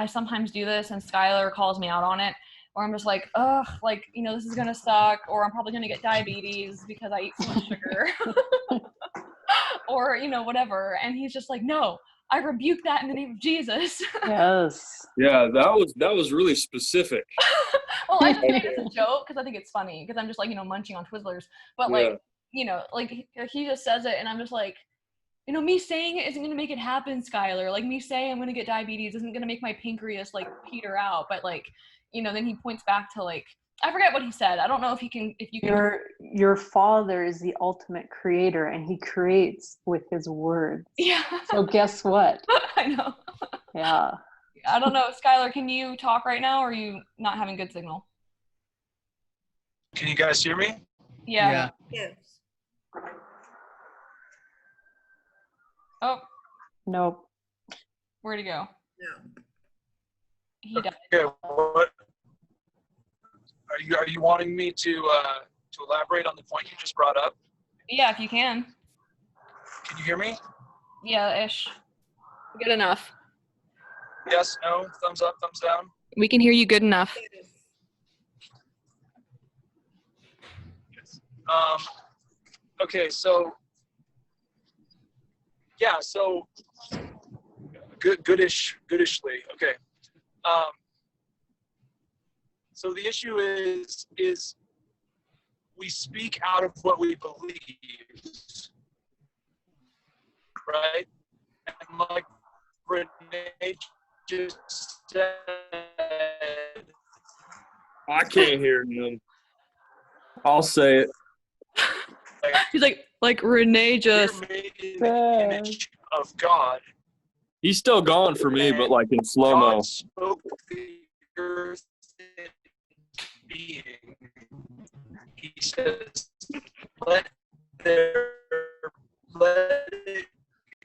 sometimes do this, and Skylar calls me out on it, or I'm just like, ugh, like, this is going to suck, or I'm probably going to get diabetes because I eat so much sugar, or, whatever. And he's just like, no, I rebuke that in the name of Jesus. Yes. Yeah, that was really specific. Well, I just make it as a joke because I think it's funny, because I'm just like, munching on Twizzlers. But like, like he just says it, and I'm just like, me saying it isn't going to make it happen, Skylar. Like, me saying I'm going to get diabetes isn't going to make my pancreas, like, peter out. But, like, then he points back to, like, I forget what he said. I don't know if you can. Your father is the ultimate creator, and he creates with his words. Yeah. So guess what? I know. Yeah. I don't know. Skylar, can you talk right now, or are you not having good signal? Can you guys hear me? Yeah. Yes. Oh, Nope. where'd he go? No. He died. Okay, what are you wanting me to elaborate on the point you just brought up? Yeah, if you can. Can you hear me? Yeah, ish. Good enough. Yes, no, thumbs up, thumbs down. We can hear you good enough. Yes. Okay, so yeah, so goodishly. Okay. So the issue is we speak out of what we believe, right? And like Renee just said, I can't hear him. I'll say it. He's like Renee we're just. made in the image of God. He's still gone for me, but like in slow mo. God spoke the earth into being. He says, let it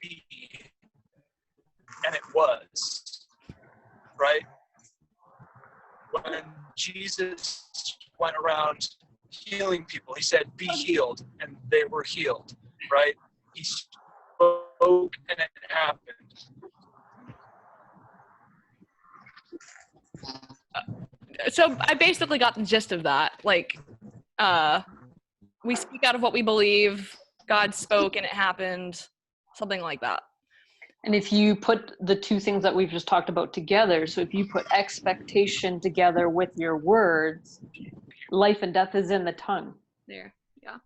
be. And it was. Right? When Jesus went around healing people, he said, be healed, and they were healed. Right? He spoke and it happened. So I basically got the gist of that. Like, we speak out of what we believe. God spoke and it happened. Something like that. And if you put the two things that we've just talked about together, so if you put expectation together with your words, life and death is in the tongue. There. Yeah.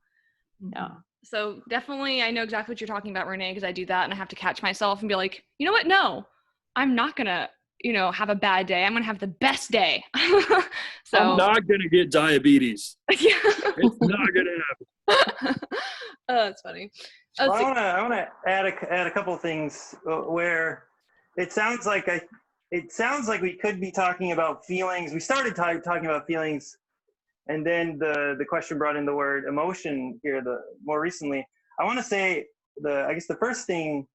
Yeah. So definitely, I know exactly what you're talking about, Renee, because I do that and I have to catch myself and be like, you know what? No, I'm not going to, have a bad day. I'm going to have the best day. So I'm not going to get diabetes. Yeah. It's not going to happen. Oh, that's funny. Well, I want to add a couple of things where it sounds like we could be talking about feelings. We started talking about feelings, and then the question brought in the word emotion here. More recently, I want to say I guess the first thing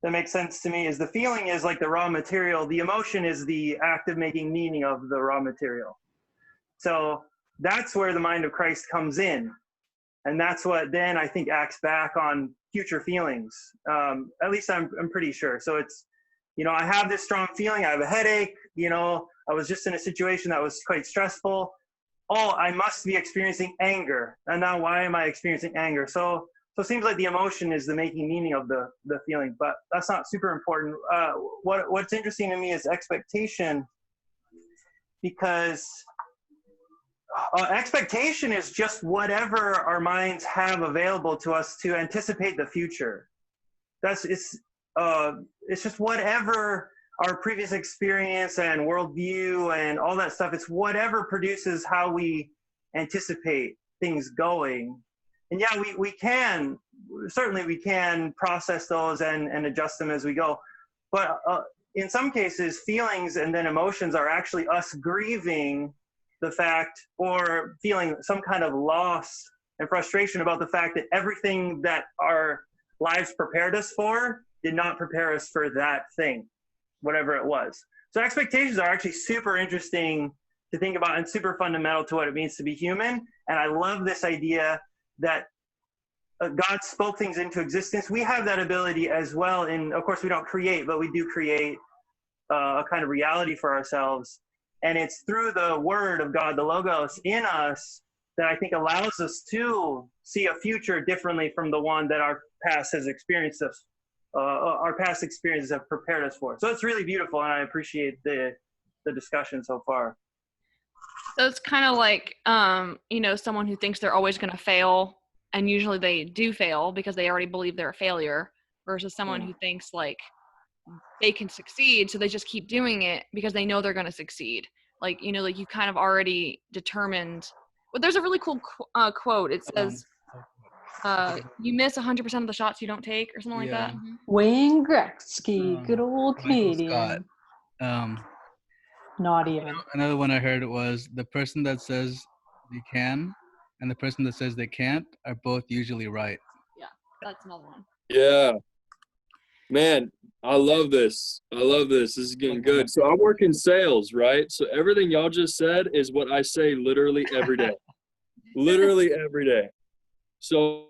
that makes sense to me is the feeling is like the raw material. The emotion is the act of making meaning of the raw material. So that's where the mind of Christ comes in. And that's what then I think acts back on future feelings. At least I'm pretty sure. So it's, I have this strong feeling. I have a headache. I was just in a situation that was quite stressful. Oh, I must be experiencing anger. And now why am I experiencing anger? So it seems like the emotion is the making meaning of the feeling, but that's not super important. What's interesting to me is expectation, because expectation is just whatever our minds have available to us to anticipate the future. It's just whatever our previous experience and worldview and all that stuff. It's whatever produces how we anticipate things going. And yeah, we can process those and adjust them as we go. But in some cases, feelings and then emotions are actually us grieving the fact or feeling some kind of loss and frustration about the fact that everything that our lives prepared us for did not prepare us for that thing, whatever it was. So expectations are actually super interesting to think about and super fundamental to what it means to be human. And I love this idea that God spoke things into existence. We have that ability as well. And of course, we don't create, but we do create a kind of reality for ourselves. And it's through the word of God, the Logos in us, that I think allows us to see a future differently from the one that our past has experienced us. Our past experiences have prepared us for. So it's really beautiful, and I appreciate the discussion so far. So it's kind of like, someone who thinks they're always going to fail, and usually they do fail because they already believe they're a failure, versus someone who thinks like they can succeed, so they just keep doing it because they know they're going to succeed. Like, like you kind of already determined. Well, there's a really cool quote. It says, you miss 100% of the shots you don't take, or something like that. Mm-hmm. Wayne Gretzky, good old Canadian. Not even. Another one I heard was the person that says they can and the person that says they can't are both usually right. Yeah, that's another one. Yeah. Man, I love this. This is getting good. So I work in sales, right? So everything y'all just said is what I say literally every day. Literally every day. So,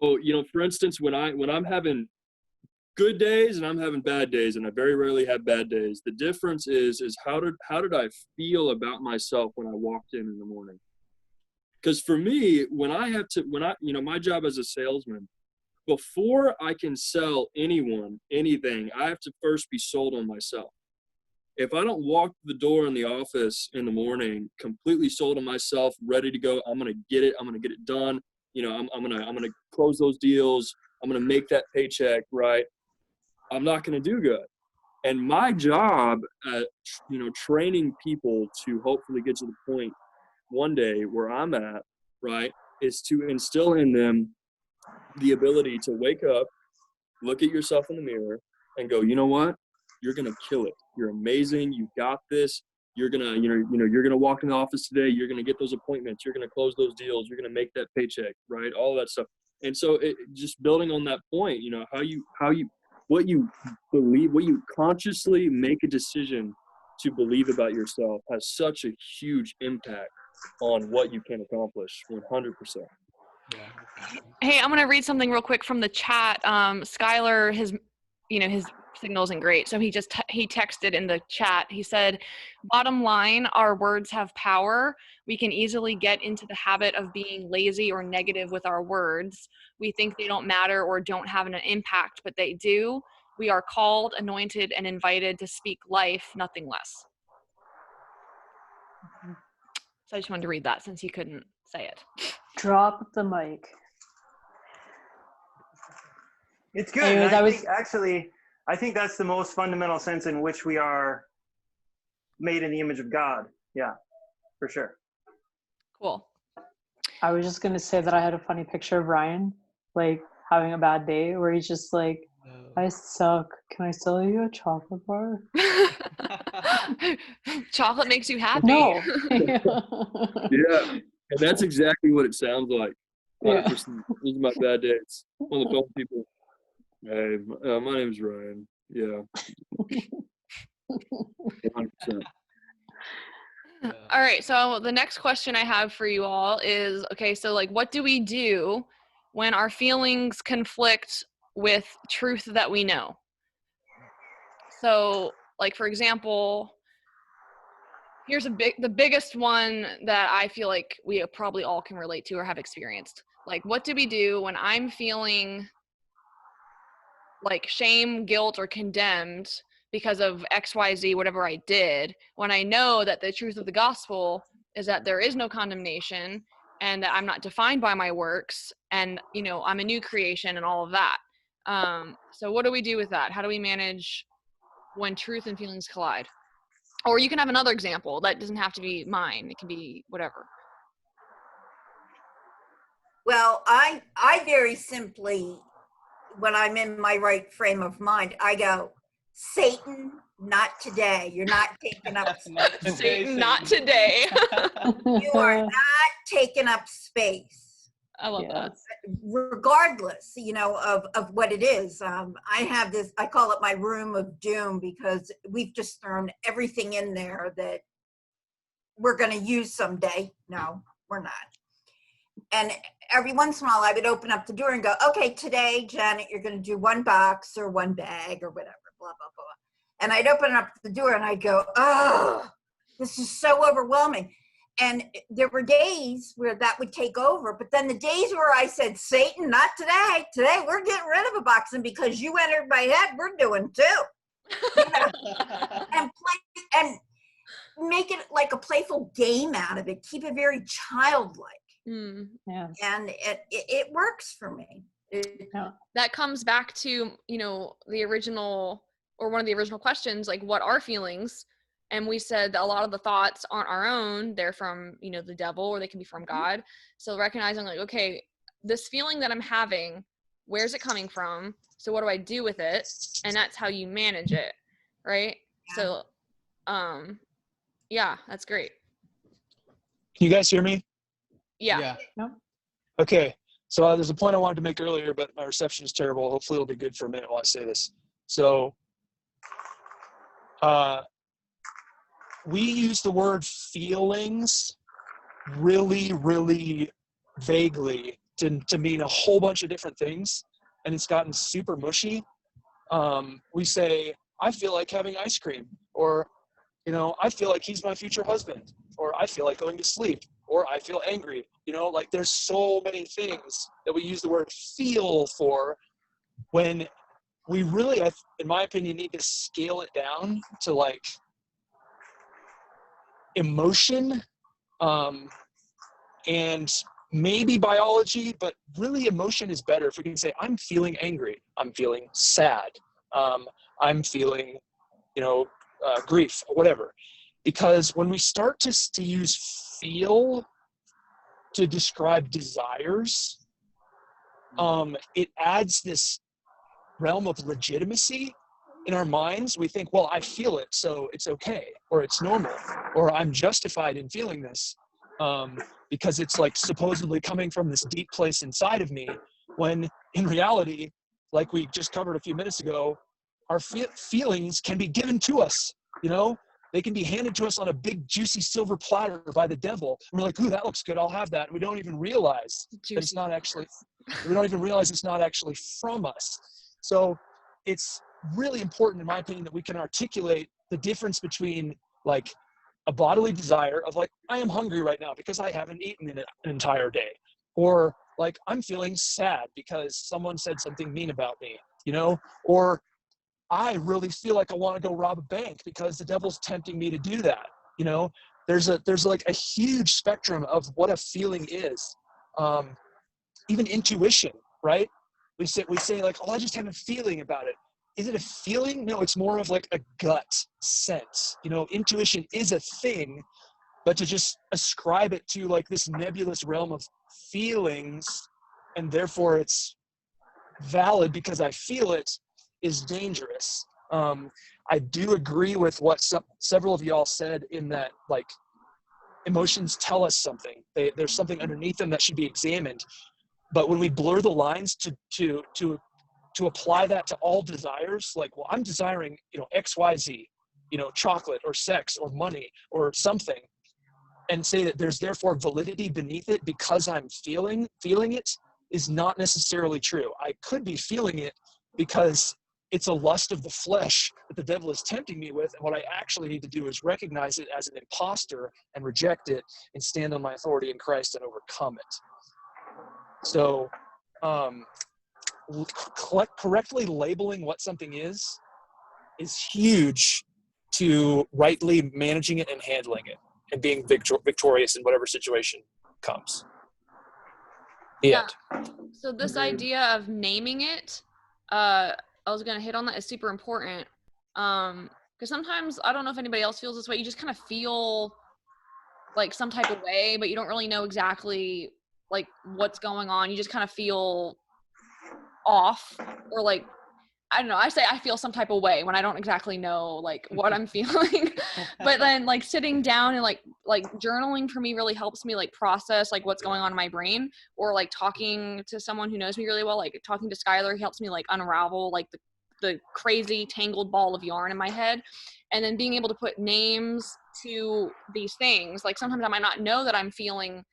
for instance, when I'm having good days and I'm having bad days, and I very rarely have bad days, the difference is how did I feel about myself when I walked in the morning? Because for me, my job as a salesman, before I can sell anyone anything, I have to first be sold on myself. If I don't walk the door in the office in the morning completely sold on myself, ready to go, I'm gonna get it. I'm gonna get it done. I'm gonna close those deals. I'm gonna make that paycheck, right? I'm not gonna do good. And my job at training people to hopefully get to the point one day where I'm at, right, is to instill in them the ability to wake up, look at yourself in the mirror, and go, you know what? You're gonna kill it. You're amazing. You got this. You're gonna, you're gonna walk in the office today. You're gonna get those appointments. You're gonna close those deals. You're gonna make that paycheck, right? All that stuff. And so, just building on that point, what you believe, what you consciously make a decision to believe about yourself has such a huge impact on what you can accomplish. 100%. Hey, I'm gonna read something real quick from the chat. Skylar, his signal isn't great, so he texted in the chat. He said, "Bottom line, our words have power. We can easily get into the habit of being lazy or negative with our words. We think they don't matter or don't have an impact, but they do. We are called, anointed, and invited to speak life, nothing less." So I just wanted to read that since he couldn't say it. Drop the mic. It's good. Anyways, I think that's the most fundamental sense in which we are made in the image of God. Yeah, for sure. Cool. I was just going to say that I had a funny picture of Ryan, like, having a bad day where he's just like, I suck. Can I sell you a chocolate bar? Chocolate makes you happy. No. Yeah, and that's exactly what it sounds like. 100%. These are my bad days. On the phone, people. Hey, my name's Ryan. Yeah. 100%. All right, so the next question I have for you all is, okay, so like, what do we do when our feelings conflict with truth that we know? So, like, for example, here's the biggest one that I feel like we probably all can relate to or have experienced. Like, what do we do when I'm feeling like shame, guilt, or condemned because of XYZ, whatever I did, when I know that the truth of the gospel is that there is no condemnation and that I'm not defined by my works and, I'm a new creation and all of that. So what do we do with that? How do we manage when truth and feelings collide? Or you can have another example. That doesn't have to be mine. It can be whatever. Well, I very simply, when I'm in my right frame of mind, I go, Satan, not today. You're not taking up space. Satan, not today. You are not taking up space. I love that. Regardless, of what it is. I have this, I call it my room of doom, because we've just thrown everything in there that we're going to use someday. No, we're not. And every once in a while I would open up the door and go, okay, today, Janet, you're going to do one box or one bag or whatever, blah, blah, blah. And I'd open up the door and I'd go, oh, this is so overwhelming. And there were days where that would take over. But then the days where I said, Satan, not today. Today, we're getting rid of a box. And because you entered my head, we're doing too. And make it like a playful game out of it. Keep it very childlike. Yeah. And it works for me. That comes back to, the original, or one of the original questions, like, what are feelings? And we said that a lot of the thoughts aren't our own. They're from, the devil, or they can be from God. So recognizing, like, okay, this feeling that I'm having, where's it coming from? So what do I do with it? And that's how you manage it, right? Yeah. So, yeah, that's great. Can you guys hear me? Yeah. Okay. So there's a point I wanted to make earlier, but my reception is terrible. Hopefully it'll be good for a minute while I say this. So, we use the word feelings really, really vaguely to mean a whole bunch of different things, and it's gotten super mushy. We say, I feel like having ice cream, or, I feel like he's my future husband, or I feel like going to sleep, or I feel angry. You know, like there's so many things that we use the word feel for, when we really, in my opinion, need to scale it down to like emotion, and maybe biology, but really emotion is better. If we can say, I'm feeling angry, I'm feeling sad, I'm feeling, grief, or whatever. Because when we start to use feel to describe desires, it adds this realm of legitimacy in our minds. We think, well, I feel it, so it's okay, or it's normal, or I'm justified in feeling this, because it's like supposedly coming from this deep place inside of me, when in reality, like we just covered a few minutes ago, our feelings can be given to us. They can be handed to us on a big juicy silver platter by the devil. And we're like, ooh, that looks good, I'll have that. And we don't even realize that it's not actually, from us. So it's really important, in my opinion, that we can articulate the difference between like a bodily desire of like, I am hungry right now because I haven't eaten in an entire day, or like I'm feeling sad because someone said something mean about me, or I really feel like I want to go rob a bank because the devil's tempting me to do that. There's like a huge spectrum of what a feeling is. Even intuition, right? We say like, oh, I just have a feeling about it. Is it a feeling? No, it's more of like a gut sense. Intuition is a thing, but to just ascribe it to like this nebulous realm of feelings, and therefore it's valid because I feel it, is dangerous. I do agree with what several of y'all said, in that like emotions tell us something. There's something underneath them that should be examined. But when we blur the lines to apply that to all desires, like, well, I'm desiring, XYZ, chocolate or sex or money or something, and say that there's therefore validity beneath it because I'm feeling it, is not necessarily true. I could be feeling it because it's a lust of the flesh that the devil is tempting me with, and what I actually need to do is recognize it as an imposter and reject it and stand on my authority in Christ and overcome it. So correctly labeling what something is huge to rightly managing it and handling it and being victorious in whatever situation comes. Yeah. So this idea of naming it, I was going to hit on that, is super important. Because sometimes, I don't know if anybody else feels this way, you just kind of feel like some type of way, but you don't really know exactly like what's going on. You just kind of feel off, or like, I don't know, I say I feel some type of way when I don't exactly know like what I'm feeling. But then like sitting down and like journaling for me really helps me like process like what's going on in my brain, or like talking to someone who knows me really well, like talking to Skylar, he helps me like unravel like the crazy tangled ball of yarn in my head. And then being able to put names to these things, like sometimes I might not know that I'm feeling,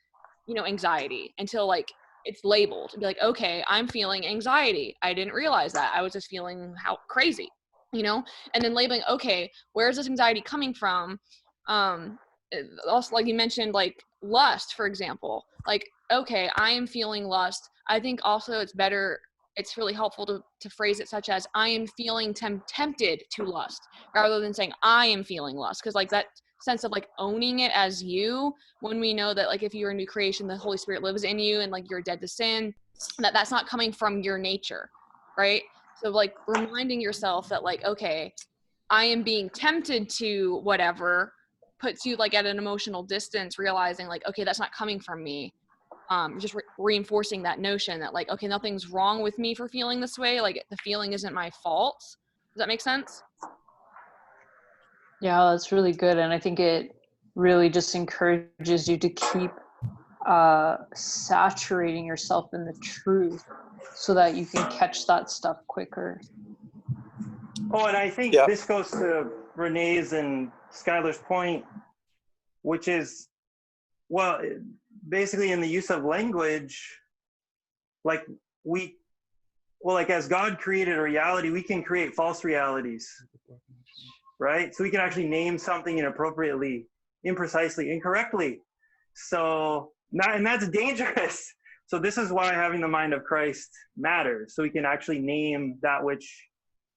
anxiety until like it's labeled, and be like, okay, I'm feeling anxiety. I didn't realize that. I was just feeling how crazy, and then labeling, okay, where's this anxiety coming from? Also, like you mentioned, like lust, for example, like, okay, I am feeling lust. I think also it's really helpful to phrase it such as, I am feeling tempted to lust, rather than saying I am feeling lust. Because like that sense of like owning it as you, when we know that like if you're a new creation, the Holy Spirit lives in you, and like you're dead to sin, that's not coming from your nature, right? So like reminding yourself that like, okay, I am being tempted to whatever, puts you like at an emotional distance, realizing like, okay, that's not coming from me. Just reinforcing that notion that like, okay, nothing's wrong with me for feeling this way. Like the feeling isn't my fault. Does that make sense? Yeah, that's really good. And I think it really just encourages you to keep saturating yourself in the truth so that you can catch that stuff quicker. Oh, and I think this goes to Renee's and Skylar's point, which is, well, basically in the use of language, like as God created a reality, we can create false realities, right? So we can actually name something inappropriately, imprecisely, incorrectly. So, and that's dangerous. So this is why having the mind of Christ matters. So we can actually name that which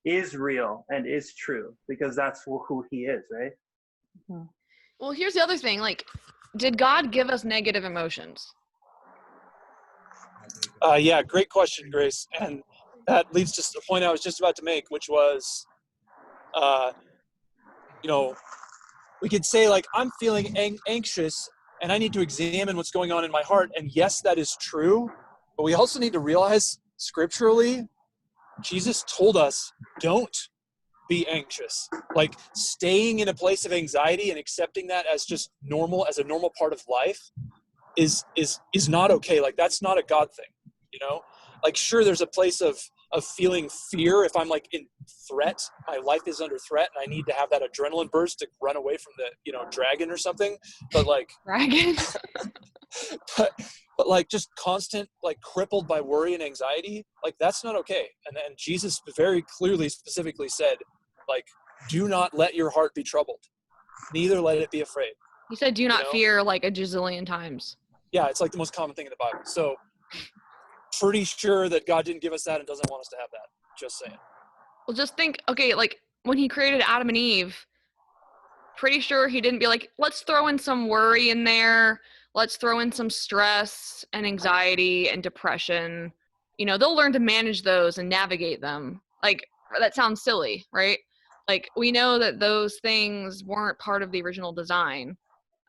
is real and is true, because that's who he is, right? Well, here's the other thing. Like, did God give us negative emotions? Yeah, great question, Grace. And that leads to the point I was just about to make, which was, we could say, like, I'm feeling anxious and I need to examine what's going on in my heart. And yes, that is true. But we also need to realize scripturally, Jesus told us, don't be anxious. Like, staying in a place of anxiety and accepting that as just normal, as a normal part of life is not okay. Like, that's not a God thing, Like, sure, there's a place of feeling fear if I'm like in threat. My life is under threat and I need to have that adrenaline burst to run away from the, dragon or something. But like Dragon. but like just constant, like crippled by worry and anxiety, like that's not okay. And Jesus very clearly, specifically said, like, do not let your heart be troubled, neither let it be afraid. He said, do not fear, like a gazillion times. Yeah, it's like the most common thing in the Bible. So pretty sure that God didn't give us that and doesn't want us to have that. Just saying. Well, just think, okay, like when he created Adam and Eve, pretty sure he didn't be like, let's throw in some worry in there. Let's throw in some stress and anxiety and depression. They'll learn to manage those and navigate them. Like, that sounds silly, right? Like, we know that those things weren't part of the original design.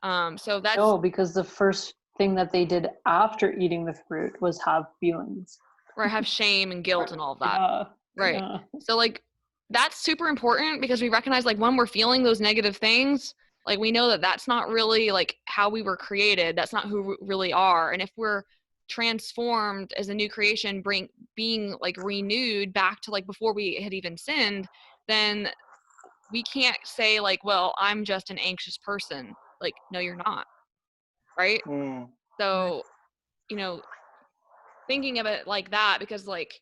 So that's... No, because the first thing that they did after eating the fruit was have feelings. Right, have shame and guilt and all of that. Right. Yeah. So, like, that's super important because we recognize, like, when we're feeling those negative things, like, we know that that's not really, like, how we were created. That's not who we really are. And if we're transformed as a new creation, being, like, renewed back to, like, before we had even sinned, then we can't say, like, well, I'm just an anxious person. Like, no, you're not. Right? So, thinking of it like that, because, like,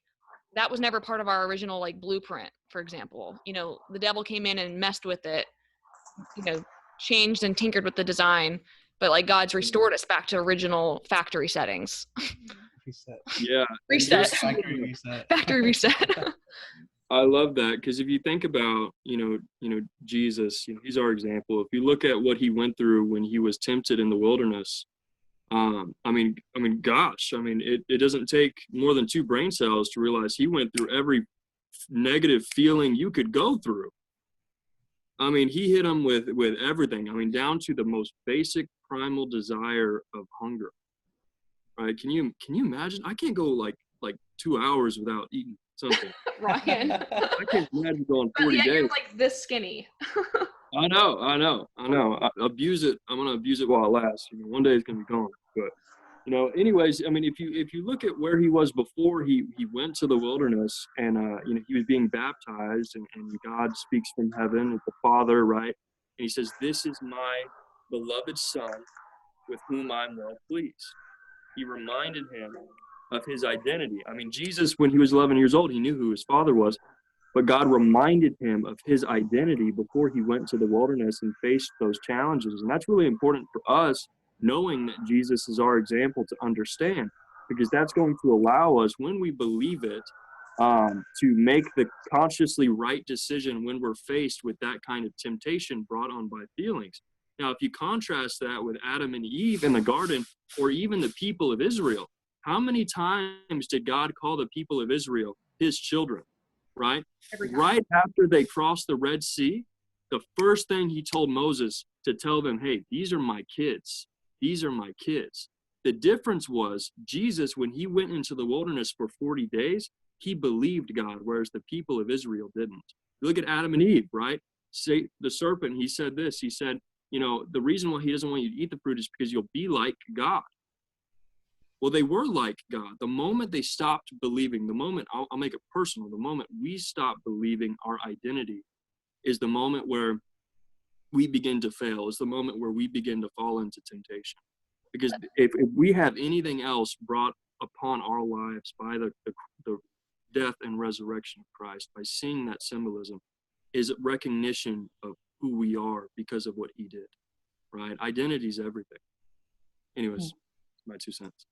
that was never part of our original, like, blueprint, for example. The devil came in and messed with it, changed and tinkered with the design, but, like, God's restored us back to original factory settings. Reset. Yeah. Reset. Factory reset. Factory reset. I love that, because if you think about, Jesus, he's our example. If you look at what he went through when he was tempted in the wilderness, it doesn't take more than 2 brain cells to realize he went through every negative feeling you could go through. He hit him with everything. Down to the most basic primal desire of hunger. Right? Can you imagine? I can't go like 2 hours without eating something. Ryan. I can't imagine going 40 days. You're like this skinny. I know. I abuse it. I'm gonna abuse it while it lasts. One day it's gonna be gone. But anyways, if you look at where he was before he went to the wilderness, and he was being baptized, and God speaks from heaven with the Father, right? And he says, "This is my beloved Son, with whom I'm well pleased." He reminded him of his identity. Jesus, when he was 11 years old, he knew who his father was, but God reminded him of his identity before he went to the wilderness and faced those challenges. And that's really important for us, knowing that Jesus is our example, to understand, because that's going to allow us, when we believe it, to make the consciously right decision when we're faced with that kind of temptation brought on by feelings. Now, if you contrast that with Adam and Eve in the garden, or even the people of Israel, how many times did God call the people of Israel his children, right? Right after they crossed the Red Sea, the first thing he told Moses to tell them, hey, these are my kids. These are my kids. The difference was Jesus, when he went into the wilderness for 40 days, he believed God, whereas the people of Israel didn't. Look at Adam and Eve, right? Say the serpent, he said this. He said, the reason why he doesn't want you to eat the fruit is because you'll be like God. Well, they were like God. The moment they stopped believing, the moment, I'll make it personal, the moment we stop believing our identity is the moment where we begin to fail, is the moment where we begin to fall into temptation. Because if we have anything else brought upon our lives by the death and resurrection of Christ, by seeing that symbolism, is recognition of who we are because of what he did, right? Identity is everything. Anyways, my 2 cents.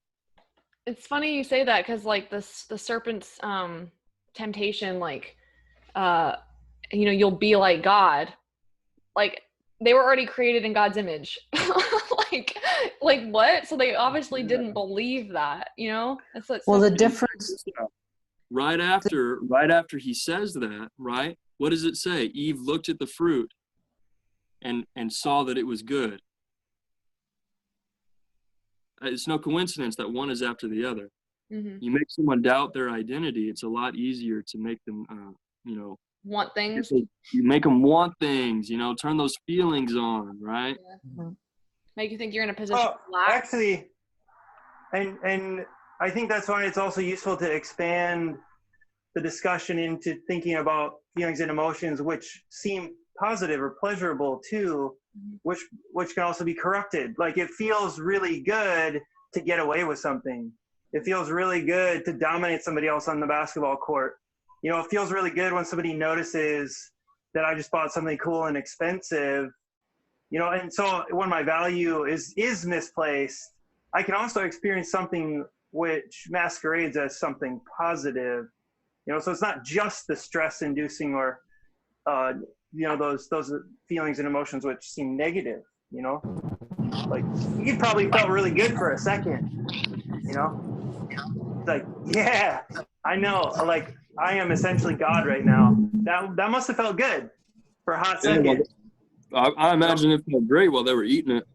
It's funny you say that, because like the serpent's temptation, like you'll be like God. Like, they were already created in God's image. like what? So they obviously didn't believe that, It's Well, the so difference. Right after he says that, right? What does it say? Eve looked at the fruit and saw that it was good. It's no coincidence that one is after the other. Mm-hmm. You make someone doubt their identity, it's a lot easier to make them, want things. You make them want things, turn those feelings on, right? Yeah. Mm-hmm. Make you think you're in a position to lack. Actually, and I think that's why it's also useful to expand the discussion into thinking about feelings and emotions which seem positive or pleasurable too, which can also be corrupted. Like, it feels really good to get away with something. It feels really good to dominate somebody else on the basketball court. It feels really good when somebody notices that I just bought something cool and expensive. And so when my value is misplaced, I can also experience something which masquerades as something positive. So it's not just the stress-inducing or those feelings and emotions which seem negative. Like, you probably felt really good for a second. It's like, yeah, I know. Like, I am essentially God right now. That must have felt good for a hot second. I imagine it felt great while they were eating it.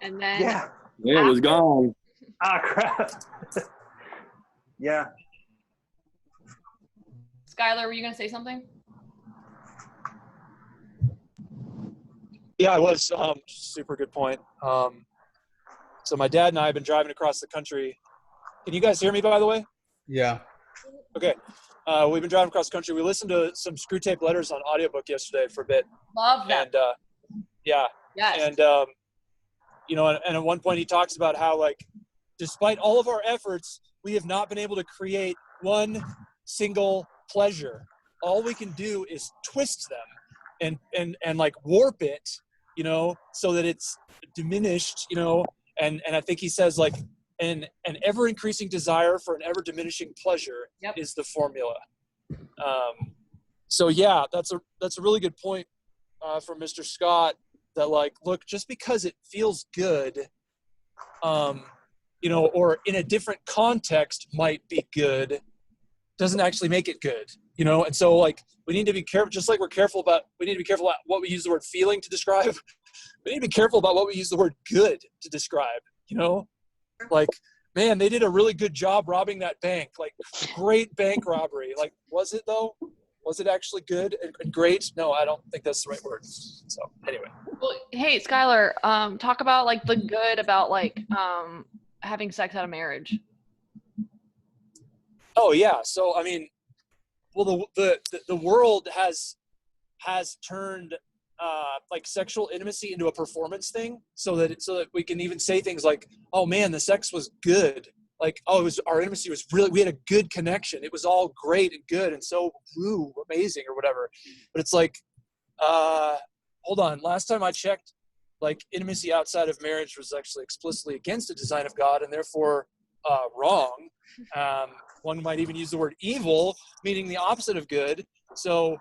And then it was gone. Ah, crap. Yeah. Skylar, were you going to say something? Yeah, I was. Super good point. So my dad and I have been driving across the country. Can you guys hear me, by the way? Yeah. Okay. We've been driving across the country. We listened to some Screw Tape Letters on audiobook yesterday for a bit. Love that. And yeah. Yes. And and at one point he talks about how, like, despite all of our efforts, we have not been able to create one single pleasure. All we can do is twist them and like warp it, so that it's diminished, and I think he says, like, an ever increasing desire for an ever diminishing pleasure is the formula. So yeah, that's a really good point from Mr. Scott, that, like, look, just because it feels good, or in a different context might be good, doesn't actually make it good, And so, like, we need to be careful, just like we need to be careful about what we use the word feeling to describe. We need to be careful about what we use the word good to describe, Like, man, they did a really good job robbing that bank. Like, great bank robbery. Like, was it though? Was it actually good and great? No, I don't think that's the right word. So anyway. Well, hey, Skylar, talk about, like, the good about, like, having sex out of marriage. Oh yeah. So I mean, well, the world has turned like sexual intimacy into a performance thing, so that we can even say things like, oh man, the sex was good. Like, oh, our intimacy was really, we had a good connection. It was all great and good and so amazing or whatever. But it's like, hold on. Last time I checked, like, intimacy outside of marriage was actually explicitly against the design of God, and therefore wrong. One might even use the word evil, meaning the opposite of good. So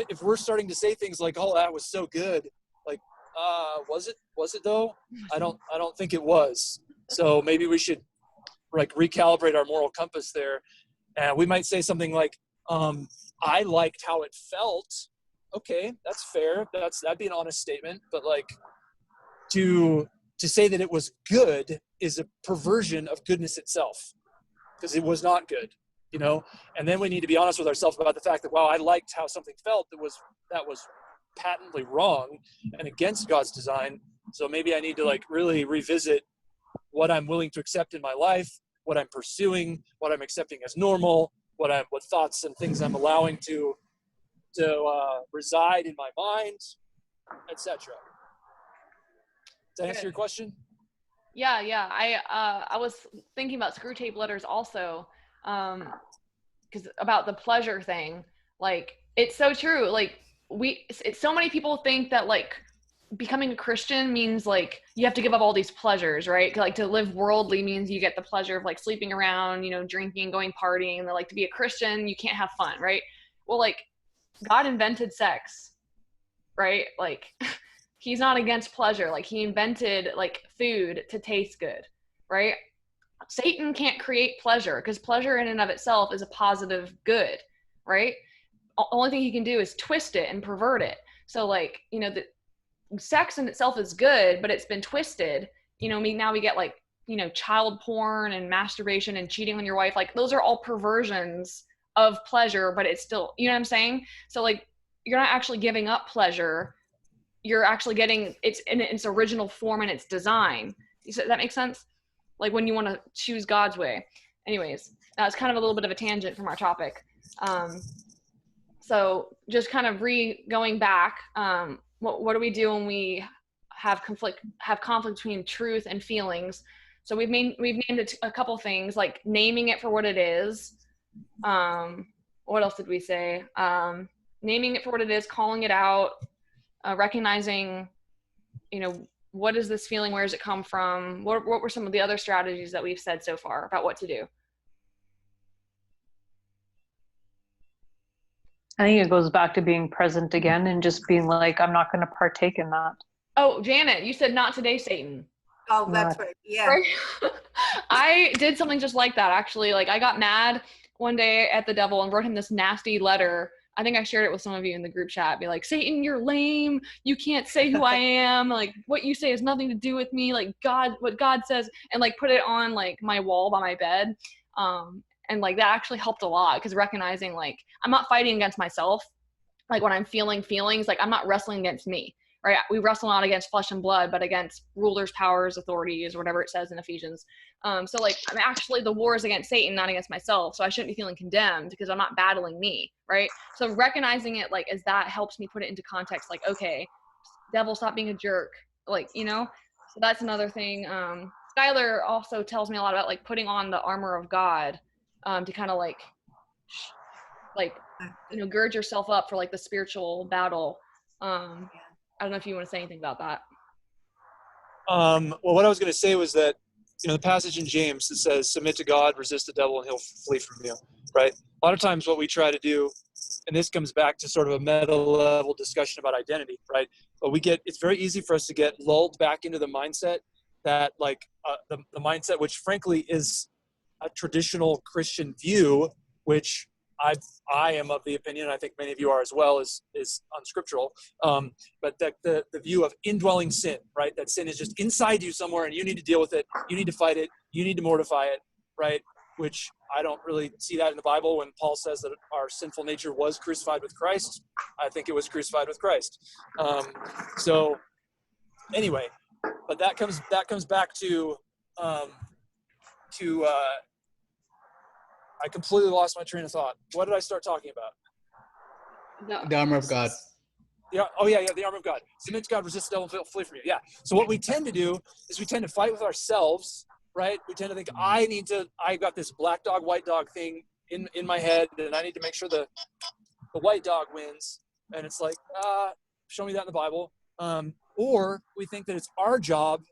if we're starting to say things like, oh, that was so good, like, was it though? I don't think it was. So maybe we should, like, recalibrate our moral compass there. And we might say something like, I liked how it felt. Okay, that's fair. That'd be an honest statement. But, like, to say that it was good is a perversion of goodness itself, because it was not good, and then we need to be honest with ourselves about the fact that, wow, I liked how something felt that was patently wrong and against God's design. So maybe I need to, like, really revisit what I'm willing to accept in my life, what I'm pursuing, what I'm accepting as normal, what thoughts and things I'm allowing to reside in my mind, etc. Does that answer your question? Yeah. I was thinking about Screw Tape Letters also, because about the pleasure thing. Like, it's so true. Like, so many people think that, like, becoming a Christian means like you have to give up all these pleasures, right? Like to live worldly means you get the pleasure of like sleeping around, you know, drinking, going partying. Like to be a Christian, you can't have fun, right? Well, like God invented sex, right? Like he's not against pleasure. Like he invented like food to taste good, right? Satan can't create pleasure because pleasure in and of itself is a positive good, right? Only thing he can do is twist it and pervert it. So like, you know, the sex in itself is good, but it's been twisted. You know, now we get like, you know, child porn and masturbation and cheating on your wife. Like those are all perversions of pleasure, but it's still, you know what I'm saying? So like, you're not actually giving up pleasure. You're actually getting it's in its original form and its design. Does that make sense? Like when you want to choose God's way. Anyways, it's kind of a little bit of a tangent from our topic. So just kind of going back, what do we do when we have conflict between truth and feelings? So we've named it a couple things, like naming it for what it is. What else did we say? Naming it for what it is, calling it out, recognizing, you know, what is this feeling? Where does it come from? What were some of the other strategies that we've said so far about what to do? I think it goes back to being present again and just being like, I'm not going to partake in that. Oh, Janet, you said not today, Satan. Oh, that's right. Yeah. Right? I did something just like that, actually. Like I got mad one day at the devil and wrote him this nasty letter. I think I shared it with some of you in the group chat. Be like, Satan, you're lame. You can't say who I am. Like what you say has nothing to do with me. Like what God says, and like put it on like my wall by my bed. And like that actually helped a lot because recognizing like I'm not fighting against myself. Like when I'm feeling feelings, like I'm not wrestling against me, right? We wrestle not against flesh and blood, but against rulers, powers, authorities, or whatever it says in Ephesians. So like I'm actually, the war is against Satan, not against myself. So I shouldn't be feeling condemned because I'm not battling me, right? So recognizing it like as that helps me put it into context, like, okay, devil, stop being a jerk. Like, you know, so that's another thing. Skylar also tells me a lot about like putting on the armor of God, to kind of like, you know, gird yourself up for like the spiritual battle. I don't know if you want to say anything about that. Well, what I was going to say was that, you know, the passage in James that says, submit to God, resist the devil, and he'll flee from you, right? A lot of times what we try to do, and this comes back to sort of a meta-level discussion about identity, right? But it's very easy for us to get lulled back into the mindset that, like, the mindset, which frankly is a traditional Christian view, which I am of the opinion, and I think many of you are as well, is unscriptural. But that the view of indwelling sin, right? That sin is just inside you somewhere, and you need to deal with it. You need to fight it. You need to mortify it, right? Which I don't really see that in the Bible. When Paul says that our sinful nature was crucified with Christ, I think it was crucified with Christ. So anyway, but that comes back to I completely lost my train of thought. What did I start talking about? The armor of God. Yeah. Oh, yeah. The armor of God. Submit to God, resist the devil, and he'll flee from you. Yeah. So what we tend to do is we tend to fight with ourselves, right? We tend to think, I got this black dog, white dog thing in my head, and I need to make sure the white dog wins. And it's like, show me that in the Bible. Or we think that it's our job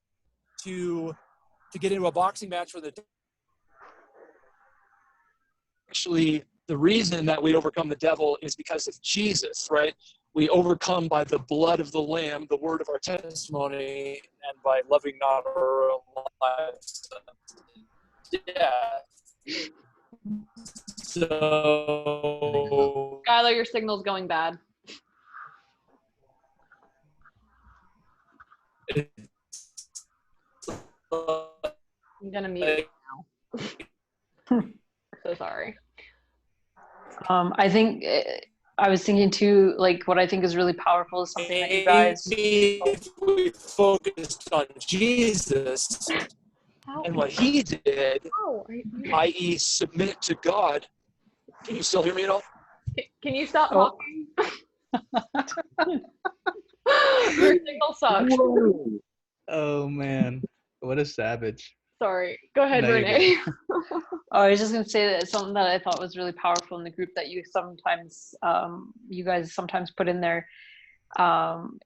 to get into a boxing match for the. Actually, the reason that we overcome the devil is because of Jesus, right? We overcome by the blood of the Lamb, the word of our testimony, and by loving not our own lives unto death. So, Skylar, your signal's going bad. I'm gonna mute now. So sorry. I think I was thinking too, like what I think is really powerful is something that you guys. If we focused on Jesus and what he did, i.e., submit to God. Can you still hear me at all? Can you stop talking? Your signal sucks. Oh man, what a savage. Sorry. Go ahead, No, Renee. I was just going to say that something that I thought was really powerful in the group that you guys sometimes put in there,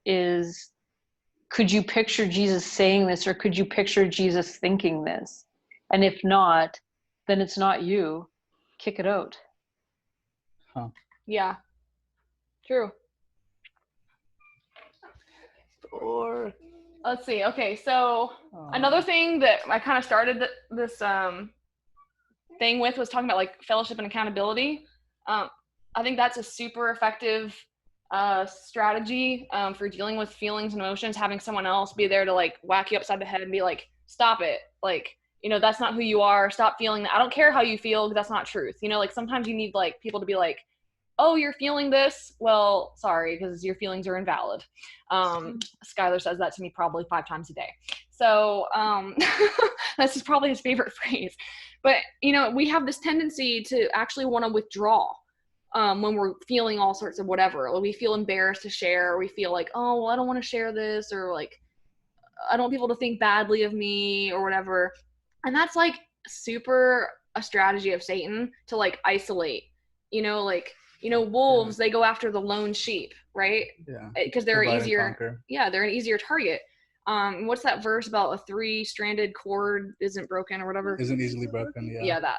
is could you picture Jesus saying this, or could you picture Jesus thinking this? And if not, then it's not you. Kick it out. Huh. Yeah. True. Or Let's see. Okay, so another thing that I kind of started this thing with was talking about like fellowship and accountability. I think that's a super effective strategy for dealing with feelings and emotions. Having someone else be there to like whack you upside the head and be like, "Stop it! Like, you know, that's not who you are. Stop feeling that. I don't care how you feel, because that's not truth." You know, like sometimes you need like people to be like, "Oh, you're feeling this? Well, sorry, because your feelings are invalid." Skylar says that to me probably 5 times a day. So this is probably his favorite phrase. But, you know, we have this tendency to actually want to withdraw when we're feeling all sorts of whatever. Or we feel embarrassed to share, or we feel like, oh, well, I don't want to share this, or like, I don't want people to think badly of me or whatever. And that's like super a strategy of Satan to like isolate, you know, like, you know, wolves, they go after the lone sheep, right? Yeah. Because they're Divide and easier. conquer. Yeah, they're an easier target. What's that verse about a 3-stranded cord isn't broken or whatever? Isn't easily broken. Yeah. Yeah, that.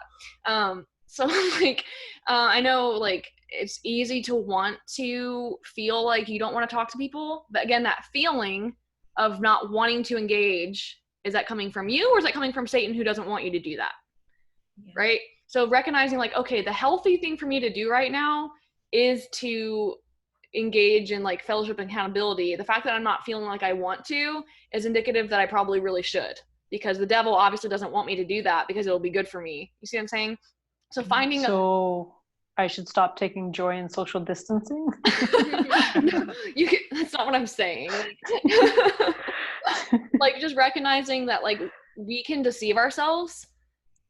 So like, I know like it's easy to want to feel like you don't want to talk to people, but again, that feeling of not wanting to engage, is that coming from you, or is that coming from Satan, who doesn't want you to do that? Yeah. Right? So recognizing like, okay, the healthy thing for me to do right now is to engage in like fellowship and accountability. The fact that I'm not feeling like I want to is indicative that I probably really should, because the devil obviously doesn't want me to do that because it'll be good for me. You see what I'm saying? So finding I should stop taking joy in social distancing. That's not what I'm saying. Like just recognizing that like we can deceive ourselves,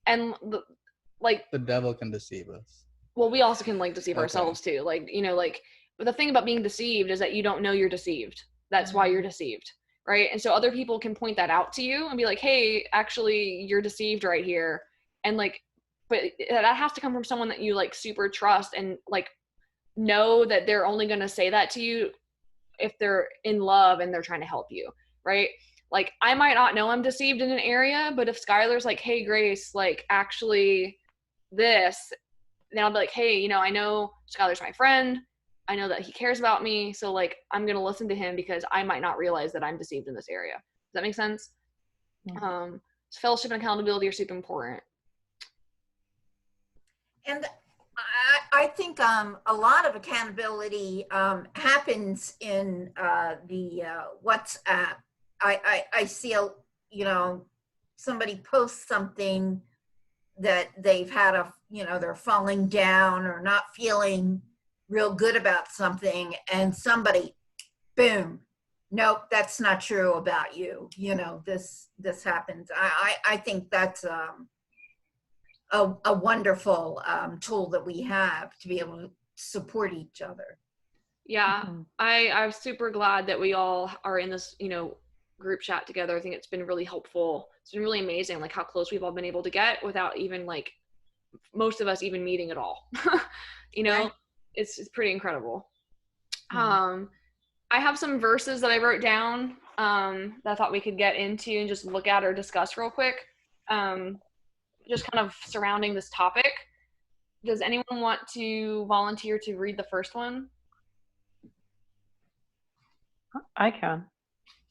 and the devil can deceive us. Well, we also can like deceive ourselves too. Like, you know, like, but the thing about being deceived is that you don't know you're deceived. That's why you're deceived, right? And so other people can point that out to you and be like, hey, actually you're deceived right here. And like, but that has to come from someone that you like super trust, and like know that they're only going to say that to you if they're in love and they're trying to help you, right? Like I might not know I'm deceived in an area, but if Skylar's like, hey Grace, like actually this, then I'll be like, hey, you know, I know Skylar's my friend. I know that he cares about me. So like, I'm going to listen to him because I might not realize that I'm deceived in this area. Does that make sense? Yeah. Fellowship and accountability are super important. And I think a lot of accountability happens in the WhatsApp. I see somebody posts something that they've had they're falling down or not feeling real good about something, and somebody, boom, nope, that's not true about you. You know, this happens. I think that's a wonderful tool that we have to be able to support each other. Yeah, I'm super glad that we all are in this, group chat together. I think it's been really helpful. It's been really amazing, like how close we've all been able to get without even like most of us even meeting at all. Right. It's pretty incredible. I have some verses that I wrote down that I thought we could get into and just look at or discuss real quick. Just kind of surrounding this topic. Does anyone want to volunteer to read the first one? I can.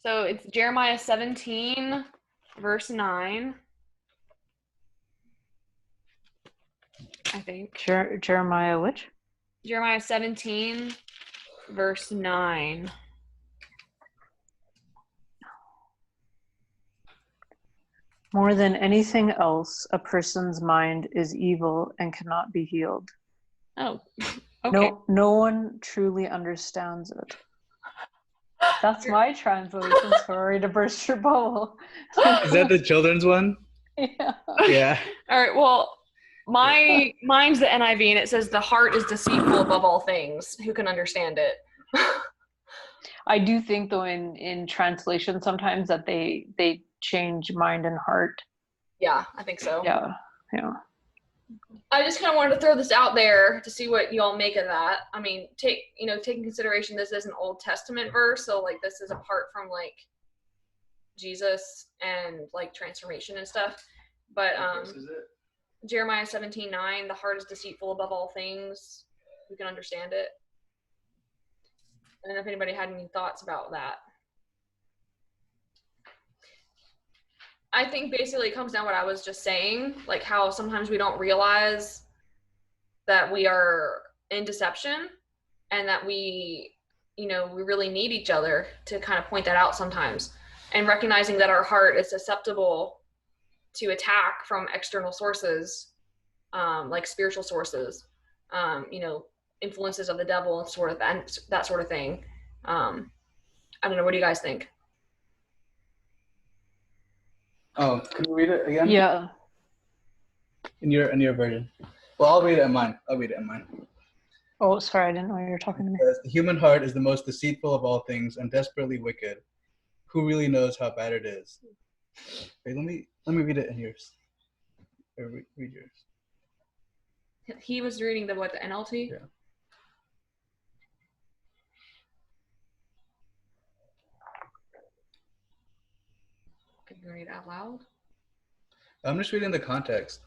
So it's Jeremiah 17, verse 9. I think. Jeremiah which? Jeremiah 17, verse 9. More than anything else, a person's mind is evil and cannot be healed. Oh, okay. No one truly understands it. That's my translation. Sorry to burst your bubble. Is that the children's one? Yeah. Yeah. All right. Well, mine's the NIV, and it says the heart is deceitful above all things. Who can understand it? I do think though in translation sometimes that they change mind and heart. Yeah, I think so. Yeah. I just kind of wanted to throw this out there to see what y'all make of that. I mean, take in consideration this is an Old Testament verse, so like this is apart from like Jesus and like transformation and stuff. But Jeremiah 17:9, the heart is deceitful above all things. Who can understand it? I don't know if anybody had any thoughts about that. I think basically it comes down to what I was just saying, like how sometimes we don't realize that we are in deception and that we really need each other to kind of point that out sometimes, and recognizing that our heart is susceptible to attack from external sources, like spiritual sources, influences of the devil and sort of that sort of thing. I don't know. What do you guys think? Oh, can you read it again? Yeah. In your version. Well, I'll read it in mine. Oh, sorry, I didn't know you were talking to me. It says, the human heart is the most deceitful of all things and desperately wicked. Who really knows how bad it is? Wait, let me read it in yours. Or read yours. He was reading the NLT? Yeah. Can you read it out loud? I'm just reading the context.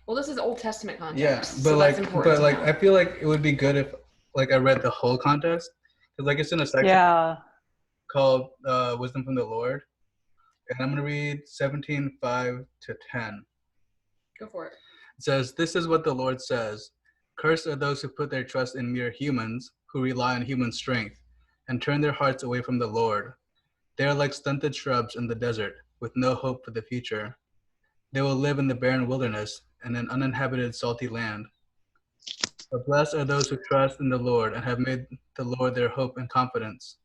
Well, this is Old Testament context. Yeah, so that's important to know. I feel like it would be good if like I read the whole context, because like it's in a section called Wisdom from the Lord, and I'm gonna read 17:5 to 10. Go for it. It says, "This is what the Lord says: Cursed are those who put their trust in mere humans, who rely on human strength, and turn their hearts away from the Lord. They are like stunted shrubs in the desert, with no hope for the future. They will live in the barren wilderness, in an uninhabited salty land. But blessed are those who trust in the Lord and have made the Lord their hope and confidence.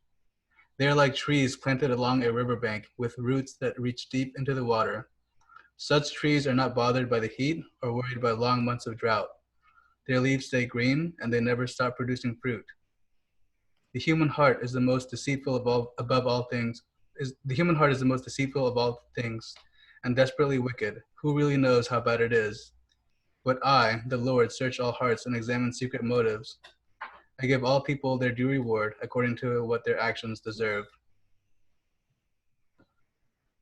They are like trees planted along a riverbank, with roots that reach deep into the water. Such trees are not bothered by the heat or worried by long months of drought. Their leaves stay green, and they never stop producing fruit. The human heart is the most deceitful above all things. The human heart is the most deceitful of all things, and desperately wicked. Who really knows how bad it is? But I, the Lord, search all hearts and examine secret motives. I give all people their due reward according to what their actions deserve."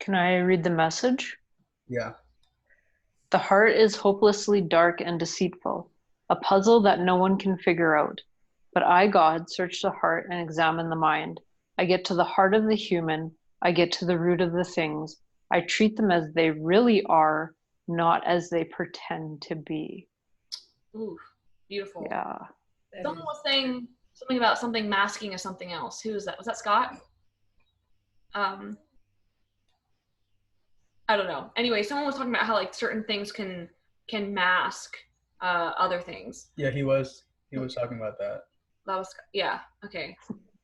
Can I read the Message? Yeah. The heart is hopelessly dark and deceitful, a puzzle that no one can figure out. But I, God, search the heart and examine the mind. I get to the heart of the human. I get to the root of the things. I treat them as they really are, not as they pretend to be. Ooh, beautiful. Yeah. Someone was saying something about something masking as something else. Who was that? Was that Scott? I don't know. Anyway, someone was talking about how like certain things can mask other things. Yeah, he was talking about that. That was okay.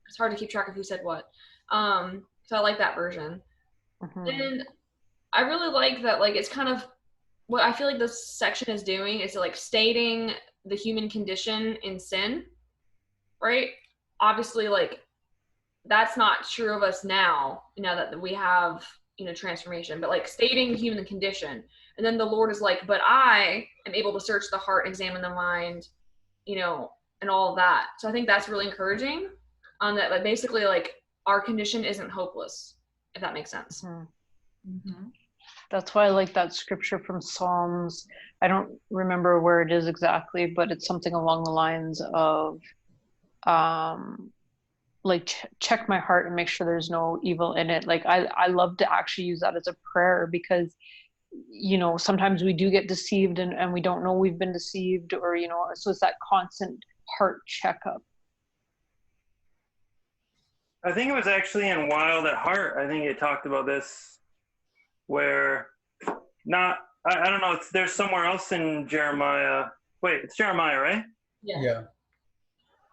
It's hard to keep track of who said what. So I like that version. And I really like that, like, it's kind of what I feel like this section is doing is like stating the human condition in sin, right? Obviously, like, that's not true of us now that we have, transformation, but like stating the human condition. And then the Lord is like, but I am able to search the heart, examine the mind, and all of that. So I think that's really encouraging on that, like, basically, like, our condition isn't hopeless, if that makes sense. That's why I like that scripture from Psalms. I don't remember where it is exactly, but it's something along the lines of check my heart and make sure there's no evil in it. Like I love to actually use that as a prayer, because sometimes we do get deceived and we don't know we've been deceived, or so it's that constant heart checkup. I think it was actually in Wild at Heart. I think it talked about this, where I don't know, there's somewhere else in Jeremiah. Wait, it's Jeremiah, right? Yeah.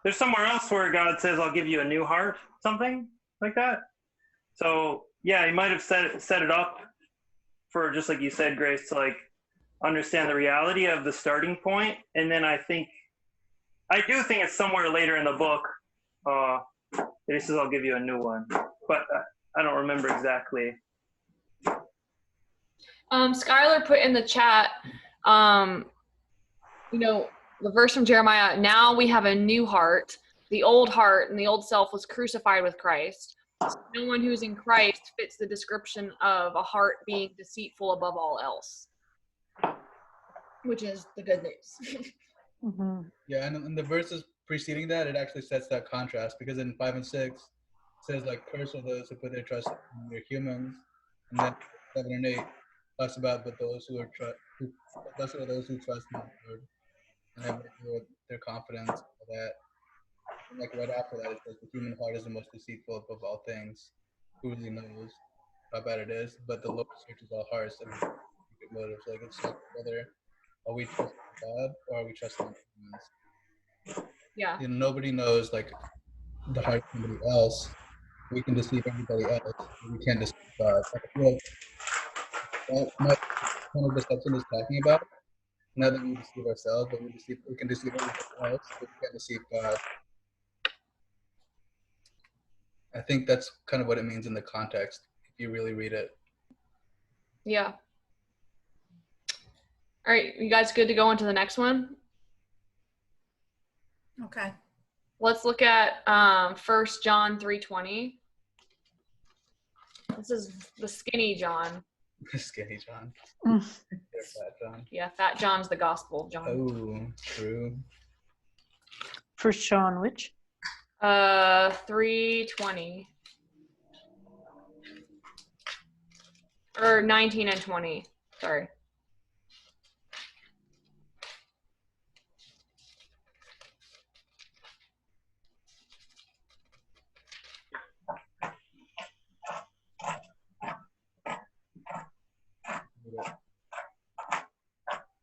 There's somewhere else where God says, "I'll give you a new heart," something like that. So yeah, he might have set it up for, just like you said, Grace, to like understand the reality of the starting point. And then I do think it's somewhere later in the book. He says, "I'll give you a new one," but I don't remember exactly. Skylar put in the chat, the verse from Jeremiah, "Now we have a new heart. The old heart and the old self was crucified with Christ. No one who's in Christ fits the description of a heart being deceitful above all else, which is the good news. Mm-hmm. Yeah, and in the verses preceding that, it actually sets that contrast, because in 5 and 6, it says like, curse are those who put their trust in their humans, and then 7 and 8 talks about but those who are blessed are those who trust in the Lord and have their confidence in that. And like right after that, it says the human heart is the most deceitful above all things. Who really knows how bad it is? But the Lord searches all hearts and secret motives. Like, it's like whether are we trusting God or are we trusting humans? Yeah. You know, nobody knows like the heart of somebody else. We can deceive everybody else, but we can't deceive God. I feel like that might kind of deception is talking about. Not that we deceive ourselves, but we can deceive everybody else, but we can't deceive God. I think that's kind of what it means in the context, if you really read it. Yeah. All right, you guys good to go on to the next one? Okay. Let's look at 1 John 3:20. This is the skinny John. Skinny John. Mm. There's Fat John. Yeah, Fat John's the gospel John. Oh, true. 1 John, which? 3:20. Or 19 and 20. Sorry.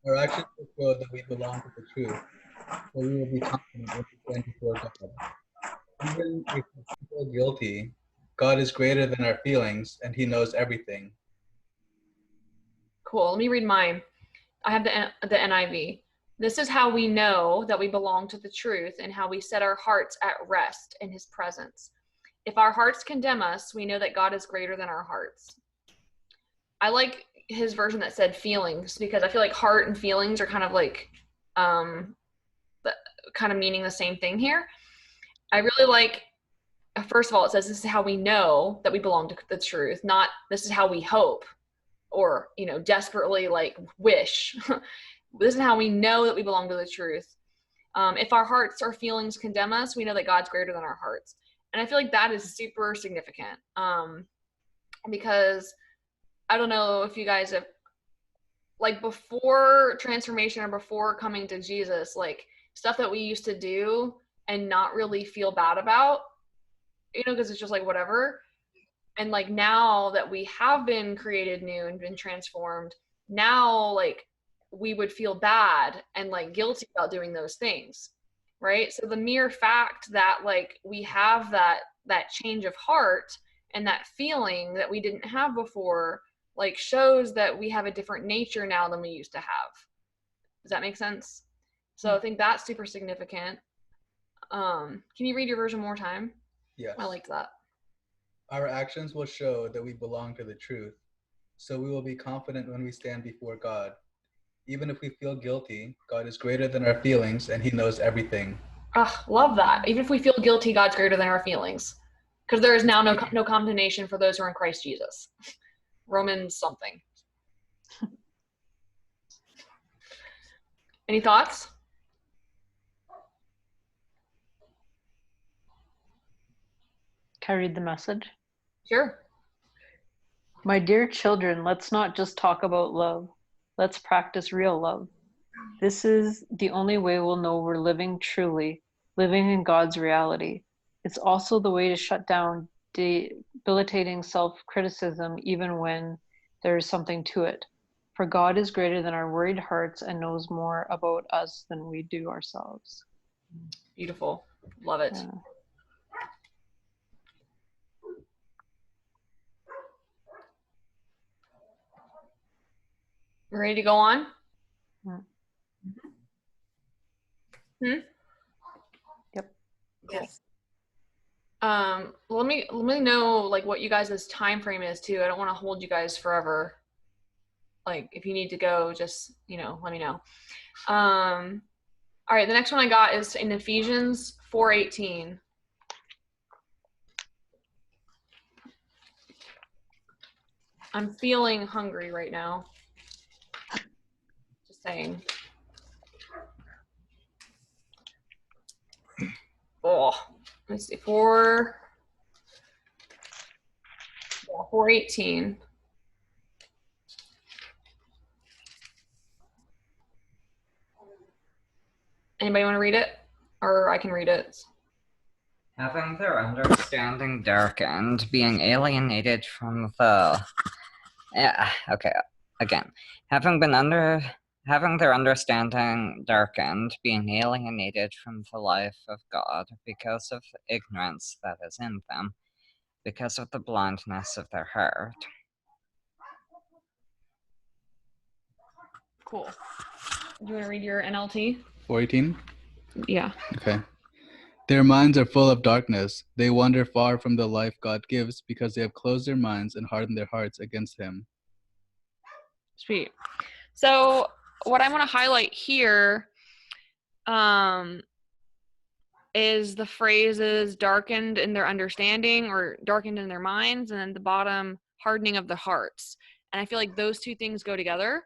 Our actions will show that we belong to the truth, so we will be confident when we stand before God. Even if we feel guilty, God is greater than our feelings, and He knows everything. Cool. Let me read mine. I have the NIV. This is how we know that we belong to the truth and how we set our hearts at rest in His presence. If our hearts condemn us, we know that God is greater than our hearts. I like his version that said feelings, because I feel like heart and feelings are kind of like kind of meaning the same thing here. I really like, first of all, it says this is how we know that we belong to the truth, not this is how we hope or, you know, desperately like wish. This is how we know that we belong to the truth. If our hearts or feelings condemn us, we know that God's greater than our hearts. And I feel like that is super significant, because I don't know if you guys have, like, before transformation or before coming to Jesus, like stuff that we used to do and not really feel bad about, you know, because it's just like whatever. And like now that we have been created new and been transformed, now like we would feel bad and like guilty about doing those things, right? So the mere fact that like we have that change of heart and that feeling that we didn't have before, like shows that we have a different nature now than we used to have. Does that make sense? So I think that's super significant. Can you read your version one more time? Yes. I liked that. Our actions will show that we belong to the truth, so we will be confident when we stand before God. Even if we feel guilty, God is greater than our feelings, and He knows everything. Love that. Even if we feel guilty, God's greater than our feelings, because there is now no condemnation for those who are in Christ Jesus. Romans something. Any thoughts? Can I read the message? Sure. My dear children, let's not just talk about love. Let's practice real love. This is the only way we'll know we're living truly, living in God's reality. It's also the way to shut down debilitating self-criticism even when there is something to it. For God is greater than our worried hearts and knows more about us than we do ourselves. Beautiful. Love it. Yeah. Ready to go on? Yep. Yes. Let me know like what you guys' time frame is too. I don't want to hold you guys forever. Like if you need to go, just, you know, let me know. All right, the next one I got is in Ephesians 4:18. I'm feeling hungry right now. Just saying. Oh, let's see, 4:18. Anybody want to read it? Or I can read it. Having their understanding darkened, being alienated from the... Yeah, okay, again. Having their understanding darkened, being alienated from the life of God because of the ignorance that is in them, because of the blindness of their heart. Cool. Do you want to read your NLT? 418? Yeah. Okay. Their minds are full of darkness. They wander far from the life God gives because they have closed their minds and hardened their hearts against him. Sweet. So what I want to highlight here is the phrases darkened in their understanding or darkened in their minds, and then the bottom, hardening of the hearts. And I feel like those two things go together.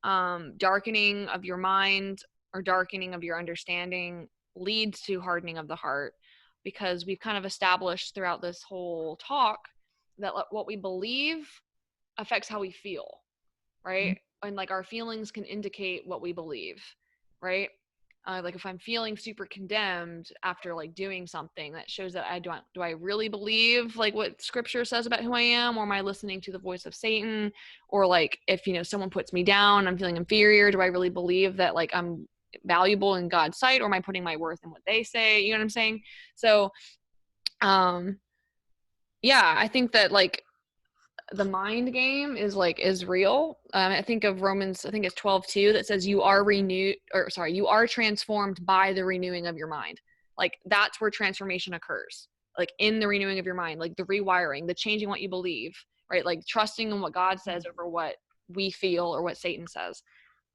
Darkening of your mind or darkening of your understanding leads to hardening of the heart, because we've kind of established throughout this whole talk that what we believe affects how we feel, right? And like our feelings can indicate what we believe, right? Like if I'm feeling super condemned after like doing something, that shows that do I really believe like what scripture says about who I am, or am I listening to the voice of Satan? Or like if someone puts me down, I'm feeling inferior, do I really believe that like I'm valuable in God's sight, or am I putting my worth in what they say? You know what I'm saying? So yeah, I think that like the mind game is real. I think of Romans, I think it's 12:2, that says you are transformed by the renewing of your mind. Like that's where transformation occurs, like in the renewing of your mind, like the rewiring, the changing what you believe, right? Like trusting in what God says over what we feel or what Satan says.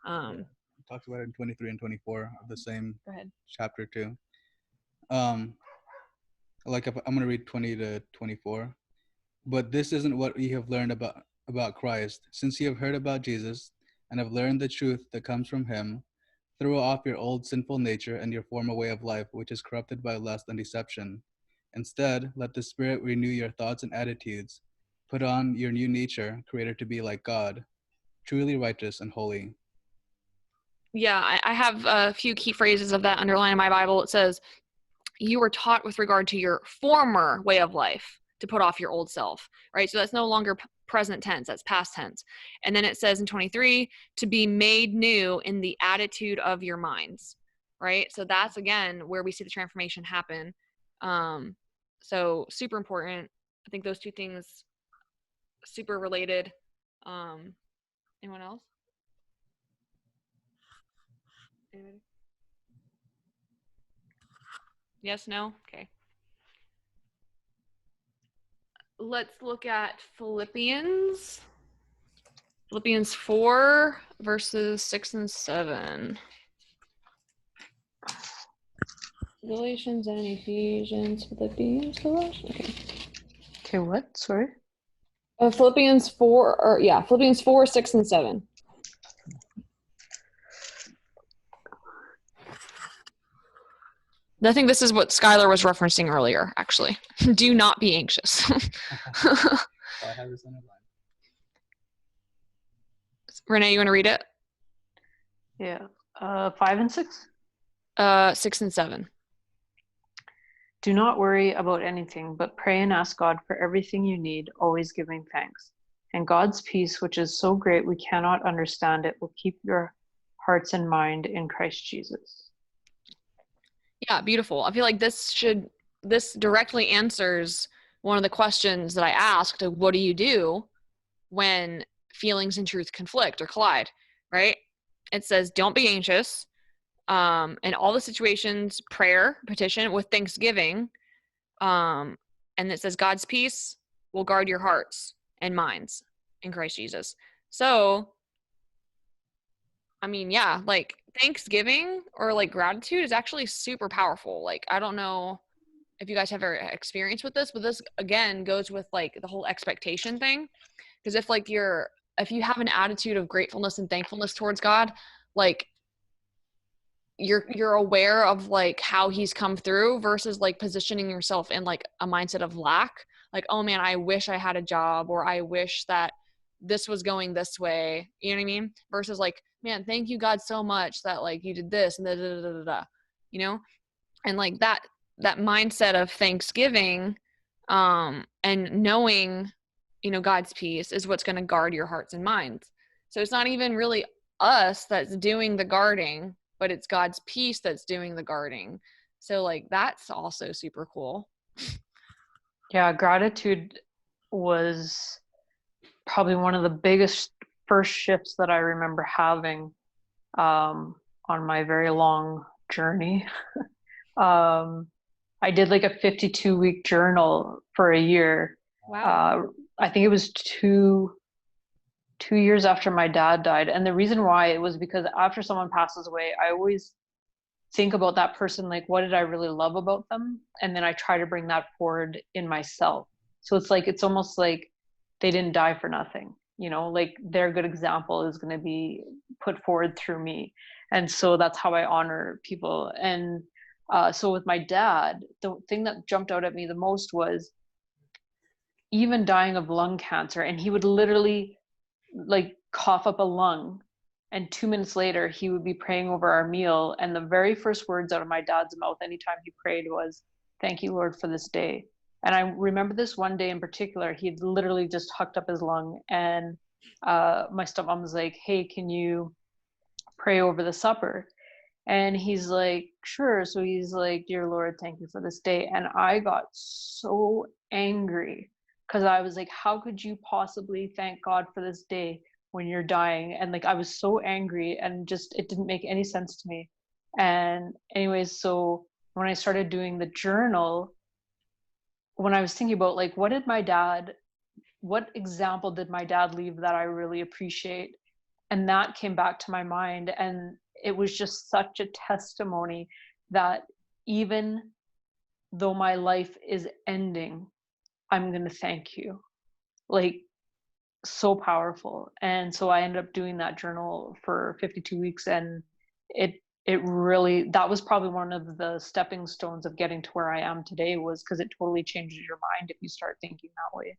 It talks about it in 23 and 24 of the same Go ahead. chapter 2. Like I'm going to read 20 to 24. But this isn't what ye have learned about Christ. Since ye have heard about Jesus and have learned the truth that comes from him, throw off your old sinful nature and your former way of life, which is corrupted by lust and deception. Instead, let the Spirit renew your thoughts and attitudes. Put on your new nature, created to be like God, truly righteous and holy. Yeah, I have a few key phrases of that underlined in my Bible. It says, you were taught with regard to your former way of life to put off your old self, right? So that's no longer present tense, that's past tense. And then it says in 23, to be made new in the attitude of your minds, right? So that's, again, where we see the transformation happen. So super important. I think those two things, super related. Anyone else? Anybody? Yes, no? Okay. Let's look at Philippians 4, verses 6 and 7. Galatians and Ephesians, Philippians, Colossians. Okay. Okay, what? Sorry? Philippians 4, 6 and 7. I think this is what Skylar was referencing earlier, actually. Do not be anxious. I have this underlined. Renee, you want to read it? Yeah. 5 and 6? 6 and 7. Do not worry about anything, but pray and ask God for everything you need, always giving thanks. And God's peace, which is so great we cannot understand it, will keep your hearts and mind in Christ Jesus. Yeah, beautiful. I feel like this directly answers one of the questions that I asked of what do you do when feelings and truth conflict or collide, right? It says, don't be anxious. In all the situations, prayer, petition with thanksgiving. And it says God's peace will guard your hearts and minds in Christ Jesus. So, I mean, yeah, like thanksgiving or like gratitude is actually super powerful. Like, I don't know if you guys have ever experience with this, but this again goes with like the whole expectation thing. Because if you have an attitude of gratefulness and thankfulness towards God, like you're aware of like how he's come through versus like positioning yourself in like a mindset of lack. Like, oh man, I wish I had a job, or I wish that this was going this way. You know what I mean? Versus like, man, thank you God so much that like you did this and da da da da da. You know? And like that mindset of thanksgiving, and knowing, you know, God's peace is what's going to guard your hearts and minds. So it's not even really us that's doing the guarding, but it's God's peace that's doing the guarding. So like that's also super cool. Yeah, gratitude was probably one of the biggest first shifts that I remember having on my very long journey. I did like a 52-week journal for a year. Wow. I think it was two years after my dad died. And the reason why it was because after someone passes away, I always think about that person, like, what did I really love about them? And then I try to bring that forward in myself. So it's almost like they didn't die for nothing, you know, like their good example is going to be put forward through me. And so that's how I honor people. And so with my dad, the thing that jumped out at me the most was even dying of lung cancer. And he would literally like cough up a lung, and 2 minutes later he would be praying over our meal, and the very first words out of my dad's mouth anytime he prayed was, "Thank you, Lord, for this day." And I remember this one day in particular, he'd literally just hucked up his lung, and my stepmom was like, "Hey, can you pray over the supper?" And he's like, "Sure." So he's like, "Dear Lord, thank you for this day." And I got so angry because I was like, how could you possibly thank God for this day when you're dying? And like, I was so angry, and just, it didn't make any sense to me. And anyways, so when I started doing the journal, when I was thinking about like, what example did my dad leave that I really appreciate? And that came back to my mind. And it was just such a testimony that even though my life is ending, I'm going to thank you. Like, so powerful. And so I ended up doing that journal for 52 weeks. And it really, that was probably one of the stepping stones of getting to where I am today, was because it totally changes your mind if you start thinking that way.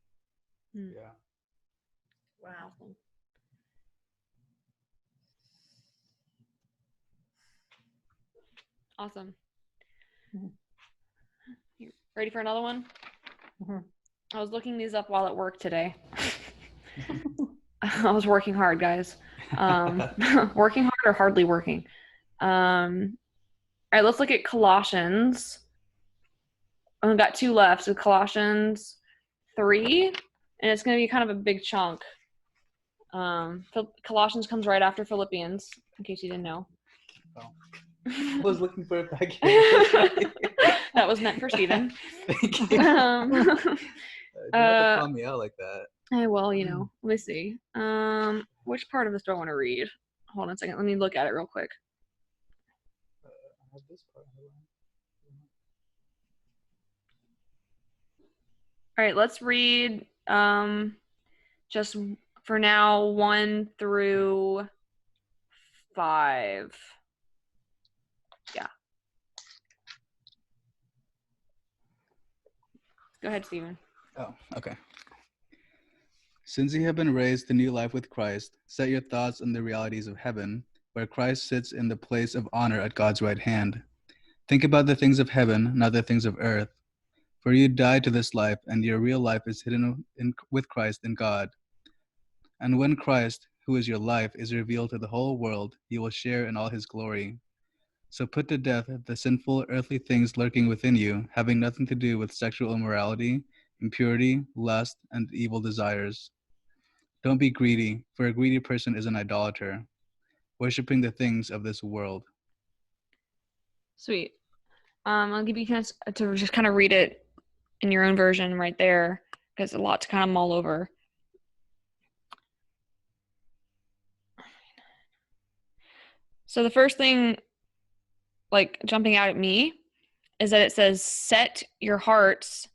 Yeah. Wow. Awesome. You ready for another one? Mm-hmm. I was looking these up while at work today. I was working hard, guys. Working hard or hardly working. All right, let's look at Colossians. I've got 2 left. So Colossians 3, and it's going to be kind of a big chunk. Colossians comes right after Philippians, in case you didn't know. Oh. I was looking for it back here. That was meant for Steven. Thank you. You have to call me out like that. Well, you know, let me see. Which part of this do I want to read? Hold on a second. Let me look at it real quick. I have this part. All right, let's read just for now 1 through 5. Yeah. Go ahead, Steven. Oh, okay. Since you have been raised to new life with Christ, set your thoughts on the realities of heaven, where Christ sits in the place of honor at God's right hand. Think about the things of heaven, not the things of earth. For you died to this life, and your real life is hidden with Christ in God. And when Christ, who is your life, is revealed to the whole world, you will share in all his glory. So put to death the sinful earthly things lurking within you, having nothing to do with sexual immorality, impurity, lust, and evil desires. Don't be greedy, for a greedy person is an idolater, worshiping the things of this world. Sweet. I'll give you a chance to just kind of read it in your own version right there, because a lot to kind of mull over. So the first thing, like, jumping out at me is that it says, set your hearts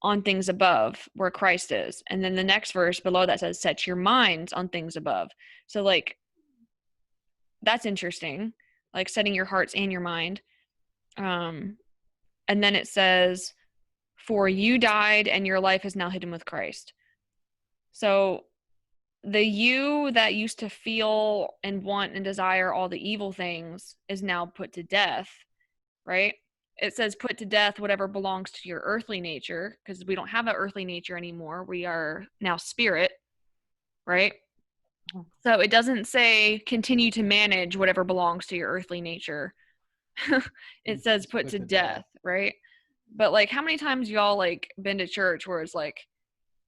on things above where Christ is. And then the next verse below that says, set your minds on things above. So like, that's interesting, like setting your hearts and your mind. And then it says, for you died and your life is now hidden with Christ. So the you that used to feel and want and desire all the evil things is now put to death, right? It says put to death whatever belongs to your earthly nature, because we don't have an earthly nature anymore. We are now spirit, right? So it doesn't say continue to manage whatever belongs to your earthly nature. It says put to death, right? But like, how many times y'all like been to church where it's like,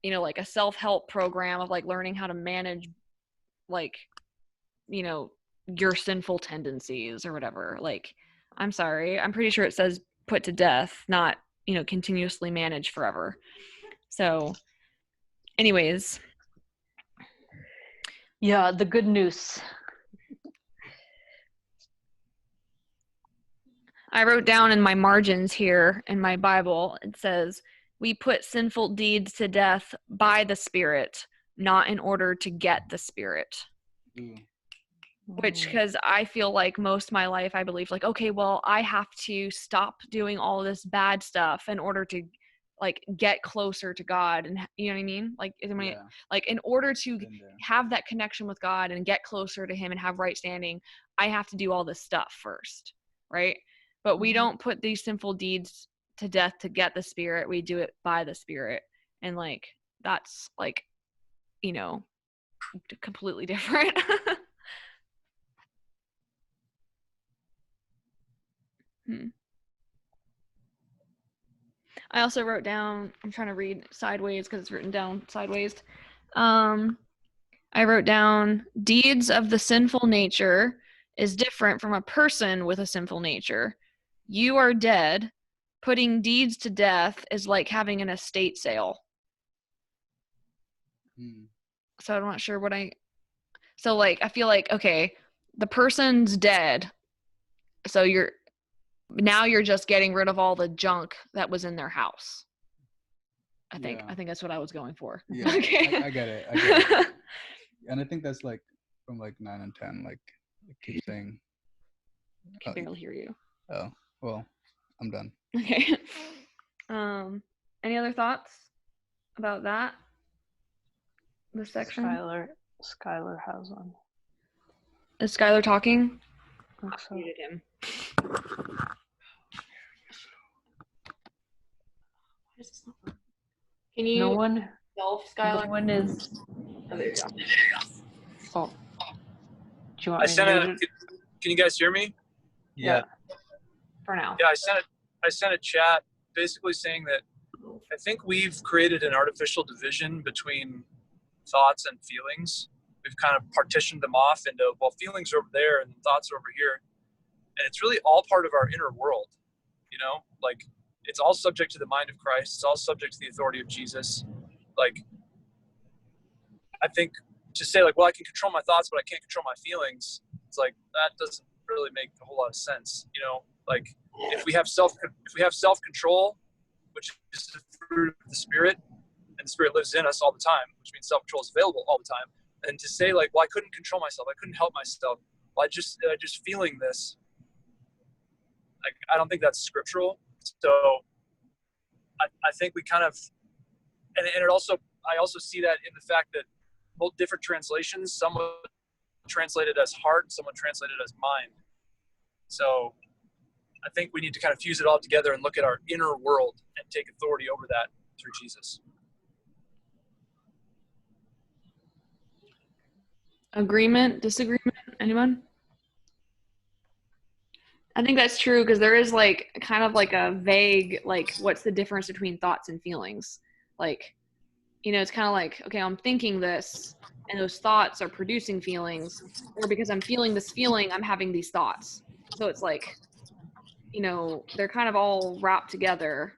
you know, like a self-help program of like learning how to manage like, you know, your sinful tendencies or whatever. Like, I'm sorry, I'm pretty sure it says put to death, not, you know, continuously manage forever. So anyways. Yeah, the good news. I wrote down in my margins here in my Bible, it says, we put sinful deeds to death by the Spirit, not in order to get the Spirit. Which, because I feel like most of my life, I believe like, okay, well, I have to stop doing all this bad stuff in order to like get closer to God. And you know what I mean? Like, like in order to have that connection with God and get closer to him and have right standing, I have to do all this stuff first. Right. But we don't put these sinful deeds to death to get the Spirit. We do it by the Spirit. And like, that's like, you know, completely different. I also wrote down, I'm trying to read sideways because it's written down sideways. I wrote down, deeds of the sinful nature is different from a person with a sinful nature. You are dead. Putting deeds to death is like having an estate sale. So I'm not sure so like, I feel like, okay, the person's dead. So you're just getting rid of all the junk that was in their house. I think that's what I was going for. Yeah, okay. I get it. And I think that's like from like 9 and 10, like I keep saying. I can barely hear you. Oh, well, I'm done. Okay. Any other thoughts about that? This section? Skylar has one. Is Skylar talking? I muted him. Can you no one Skylar? No one is. Oh, there you go. Oh. Do you want me to read it? Can you guys hear me? Yeah. For now. Yeah, I sent a chat basically saying that I think we've created an artificial division between thoughts and feelings. We've kind of partitioned them off into, well, feelings are over there and thoughts are over here. And it's really all part of our inner world, you know? Like, it's all subject to the mind of Christ. It's all subject to the authority of Jesus. Like, I think to say like, well, I can control my thoughts, but I can't control my feelings. It's like, that doesn't really make a whole lot of sense. You know, like if we have self-control, which is the fruit of the Spirit, and the Spirit lives in us all the time, which means self-control is available all the time. And to say like, well, I couldn't control myself, I couldn't help myself, well, I just feeling this. I don't think that's scriptural. So I think we kind of, and it also, I also see that in the fact that both different translations, someone translated as heart, someone translated as mind. So I think we need to kind of fuse it all together and look at our inner world and take authority over that through Jesus. Agreement, disagreement, anyone? I think that's true because there is like kind of like a vague, like what's the difference between thoughts and feelings? Like, you know, it's kind of like, okay, I'm thinking this and those thoughts are producing feelings, or because I'm feeling this feeling, I'm having these thoughts. So it's like, you know, they're kind of all wrapped together.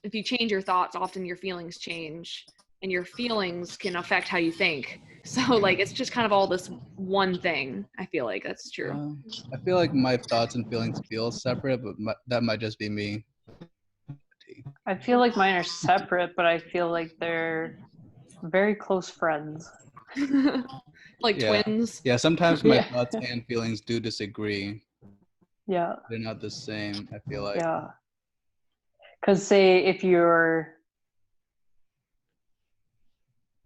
If you change your thoughts, often your feelings change, and your feelings can affect how you think. So like it's just kind of all this one thing. I feel like that's true. I feel like my thoughts and feelings feel separate, but that might just be me. I feel like mine are separate, but I feel like they're very close friends. Like twins. Yeah, sometimes my Yeah. thoughts and feelings do disagree. Yeah. They're not the same, I feel like. Yeah. Because say if you're,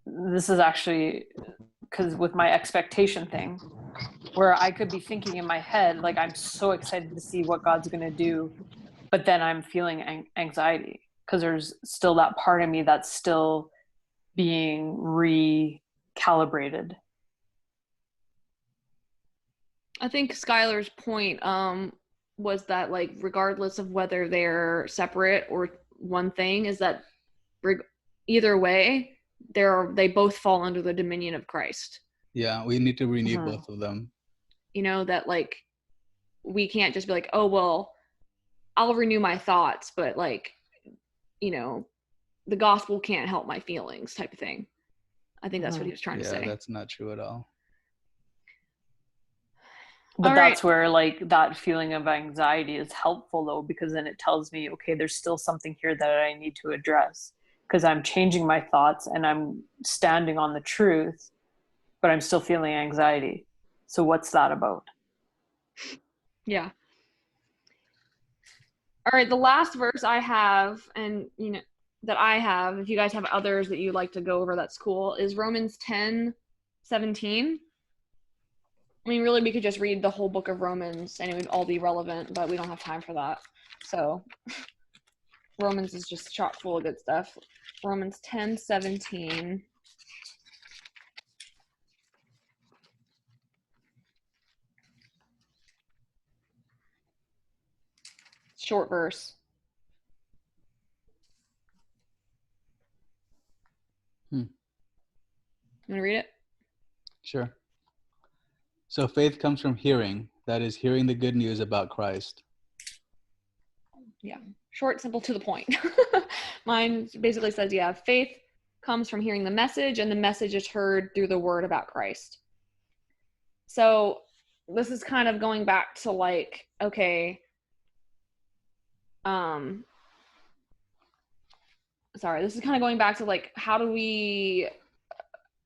this is actually, because with my expectation thing, where I could be thinking in my head, like I'm so excited to see what God's going to do, but then I'm feeling anxiety because there's still that part of me that's still being recalibrated. I think Skylar's point was that like regardless of whether they're separate or one thing, is that either way they both fall under the dominion of Christ. Yeah, we need to renew both of them. You know, that like we can't just be like, oh well, I'll renew my thoughts, but like, you know, the gospel can't help my feelings type of thing. I think that's what he was trying to say. Yeah, that's not true at all. But that's where like that feeling of anxiety is helpful though, because then it tells me, okay, there's still something here that I need to address because I'm changing my thoughts and I'm standing on the truth, but I'm still feeling anxiety. So what's that about? Yeah. All right, the last verse I have, and you know, that I have, if you guys have others that you'd like to go over, that's cool, is Romans 10:17. I mean, really, we could just read the whole book of Romans and it would all be relevant, but we don't have time for that. So Romans is just chock full of good stuff. Romans 10:17. Short verse. You want to read it? Sure. So faith comes from hearing, that is, hearing the good news about Christ. Yeah, short, simple, to the point. Mine basically says, yeah, faith comes from hearing the message, and the message is heard through the word about Christ. So this is kind of going back to like, okay, this is kind of going back to like, how do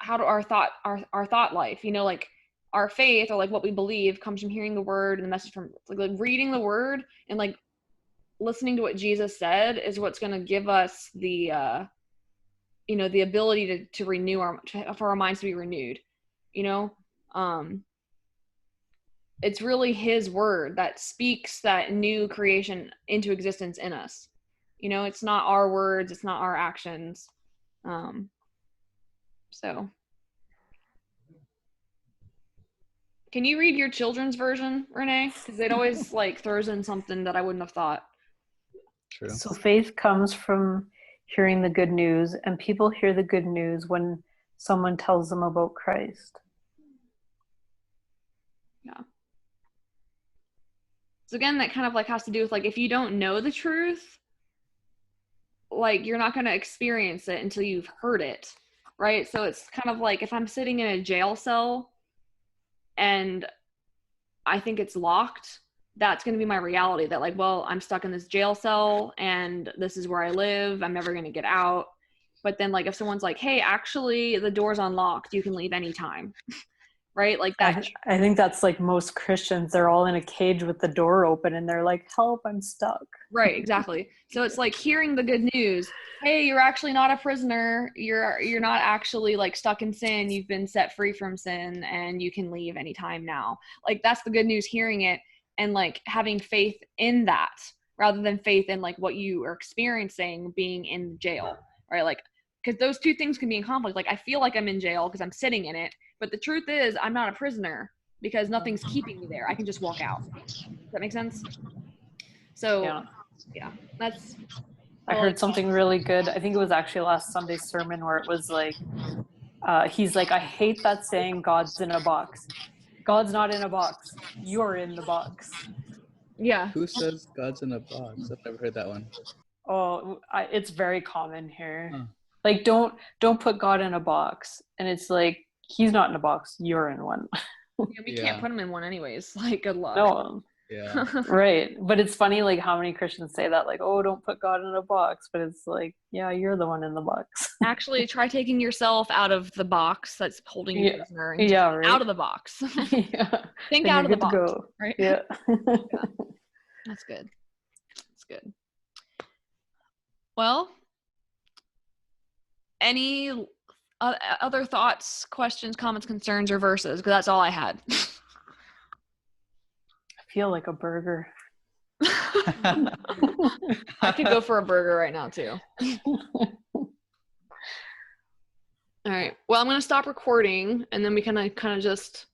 our thought life, you know, like our faith or like what we believe comes from hearing the word and the message from like reading the word and like listening to what Jesus said is what's going to give us the you know, the ability to renew for our minds to be renewed, you know. It's really his word that speaks that new creation into existence in us. You know, it's not our words, it's not our actions. So can you read your children's version, Renee? Because it always like throws in something that I wouldn't have thought. True. So faith comes from hearing the good news, and people hear the good news when someone tells them about Christ. Yeah. So again, that kind of like has to do with like, if you don't know the truth, like you're not going to experience it until you've heard it, right? So it's kind of like if I'm sitting in a jail cell and I think it's locked, that's going to be my reality, that like, well, I'm stuck in this jail cell and this is where I live, I'm never going to get out. But then like if someone's like, hey, actually the door's unlocked, you can leave anytime, right? Like that. I think that's like most Christians, they're all in a cage with the door open and they're like, help, I'm stuck. Right, exactly. So it's like hearing the good news. Hey, you're actually not a prisoner. You're not actually like stuck in sin. You've been set free from sin and you can leave anytime now. Like that's the good news, hearing it and like having faith in that rather than faith in like what you are experiencing being in jail, right? Like, because those two things can be in conflict. Like I feel like I'm in jail because I'm sitting in it, but the truth is I'm not a prisoner because nothing's keeping me there. I can just walk out. Does that make sense? So yeah, that's. I heard something really good. I think it was actually last Sunday's sermon where it was like, he's like, I hate that saying God's in a box. God's not in a box. You're in the box. Yeah. Who says God's in a box? I've never heard that one. Oh, it's very common here. Huh. Like, don't put God in a box. And it's like, he's not in a box, you're in one. We can't put him in one anyways. Like, good luck. No. Yeah. Right. But it's funny, like, how many Christians say that, like, oh, don't put God in a box. But it's like, yeah, you're the one in the box. Actually, try taking yourself out of the box that's holding you prisoner and right. out of the box. Yeah. Think Then out of you're the good to box. go. Right? Yeah. That's good. That's good. Well, any other thoughts, questions, comments, concerns, or verses? Because that's all I had. I feel like a burger. I could go for a burger right now too. All right. Well, I'm going to stop recording, and then we kind of just,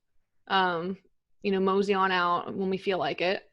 mosey on out when we feel like it.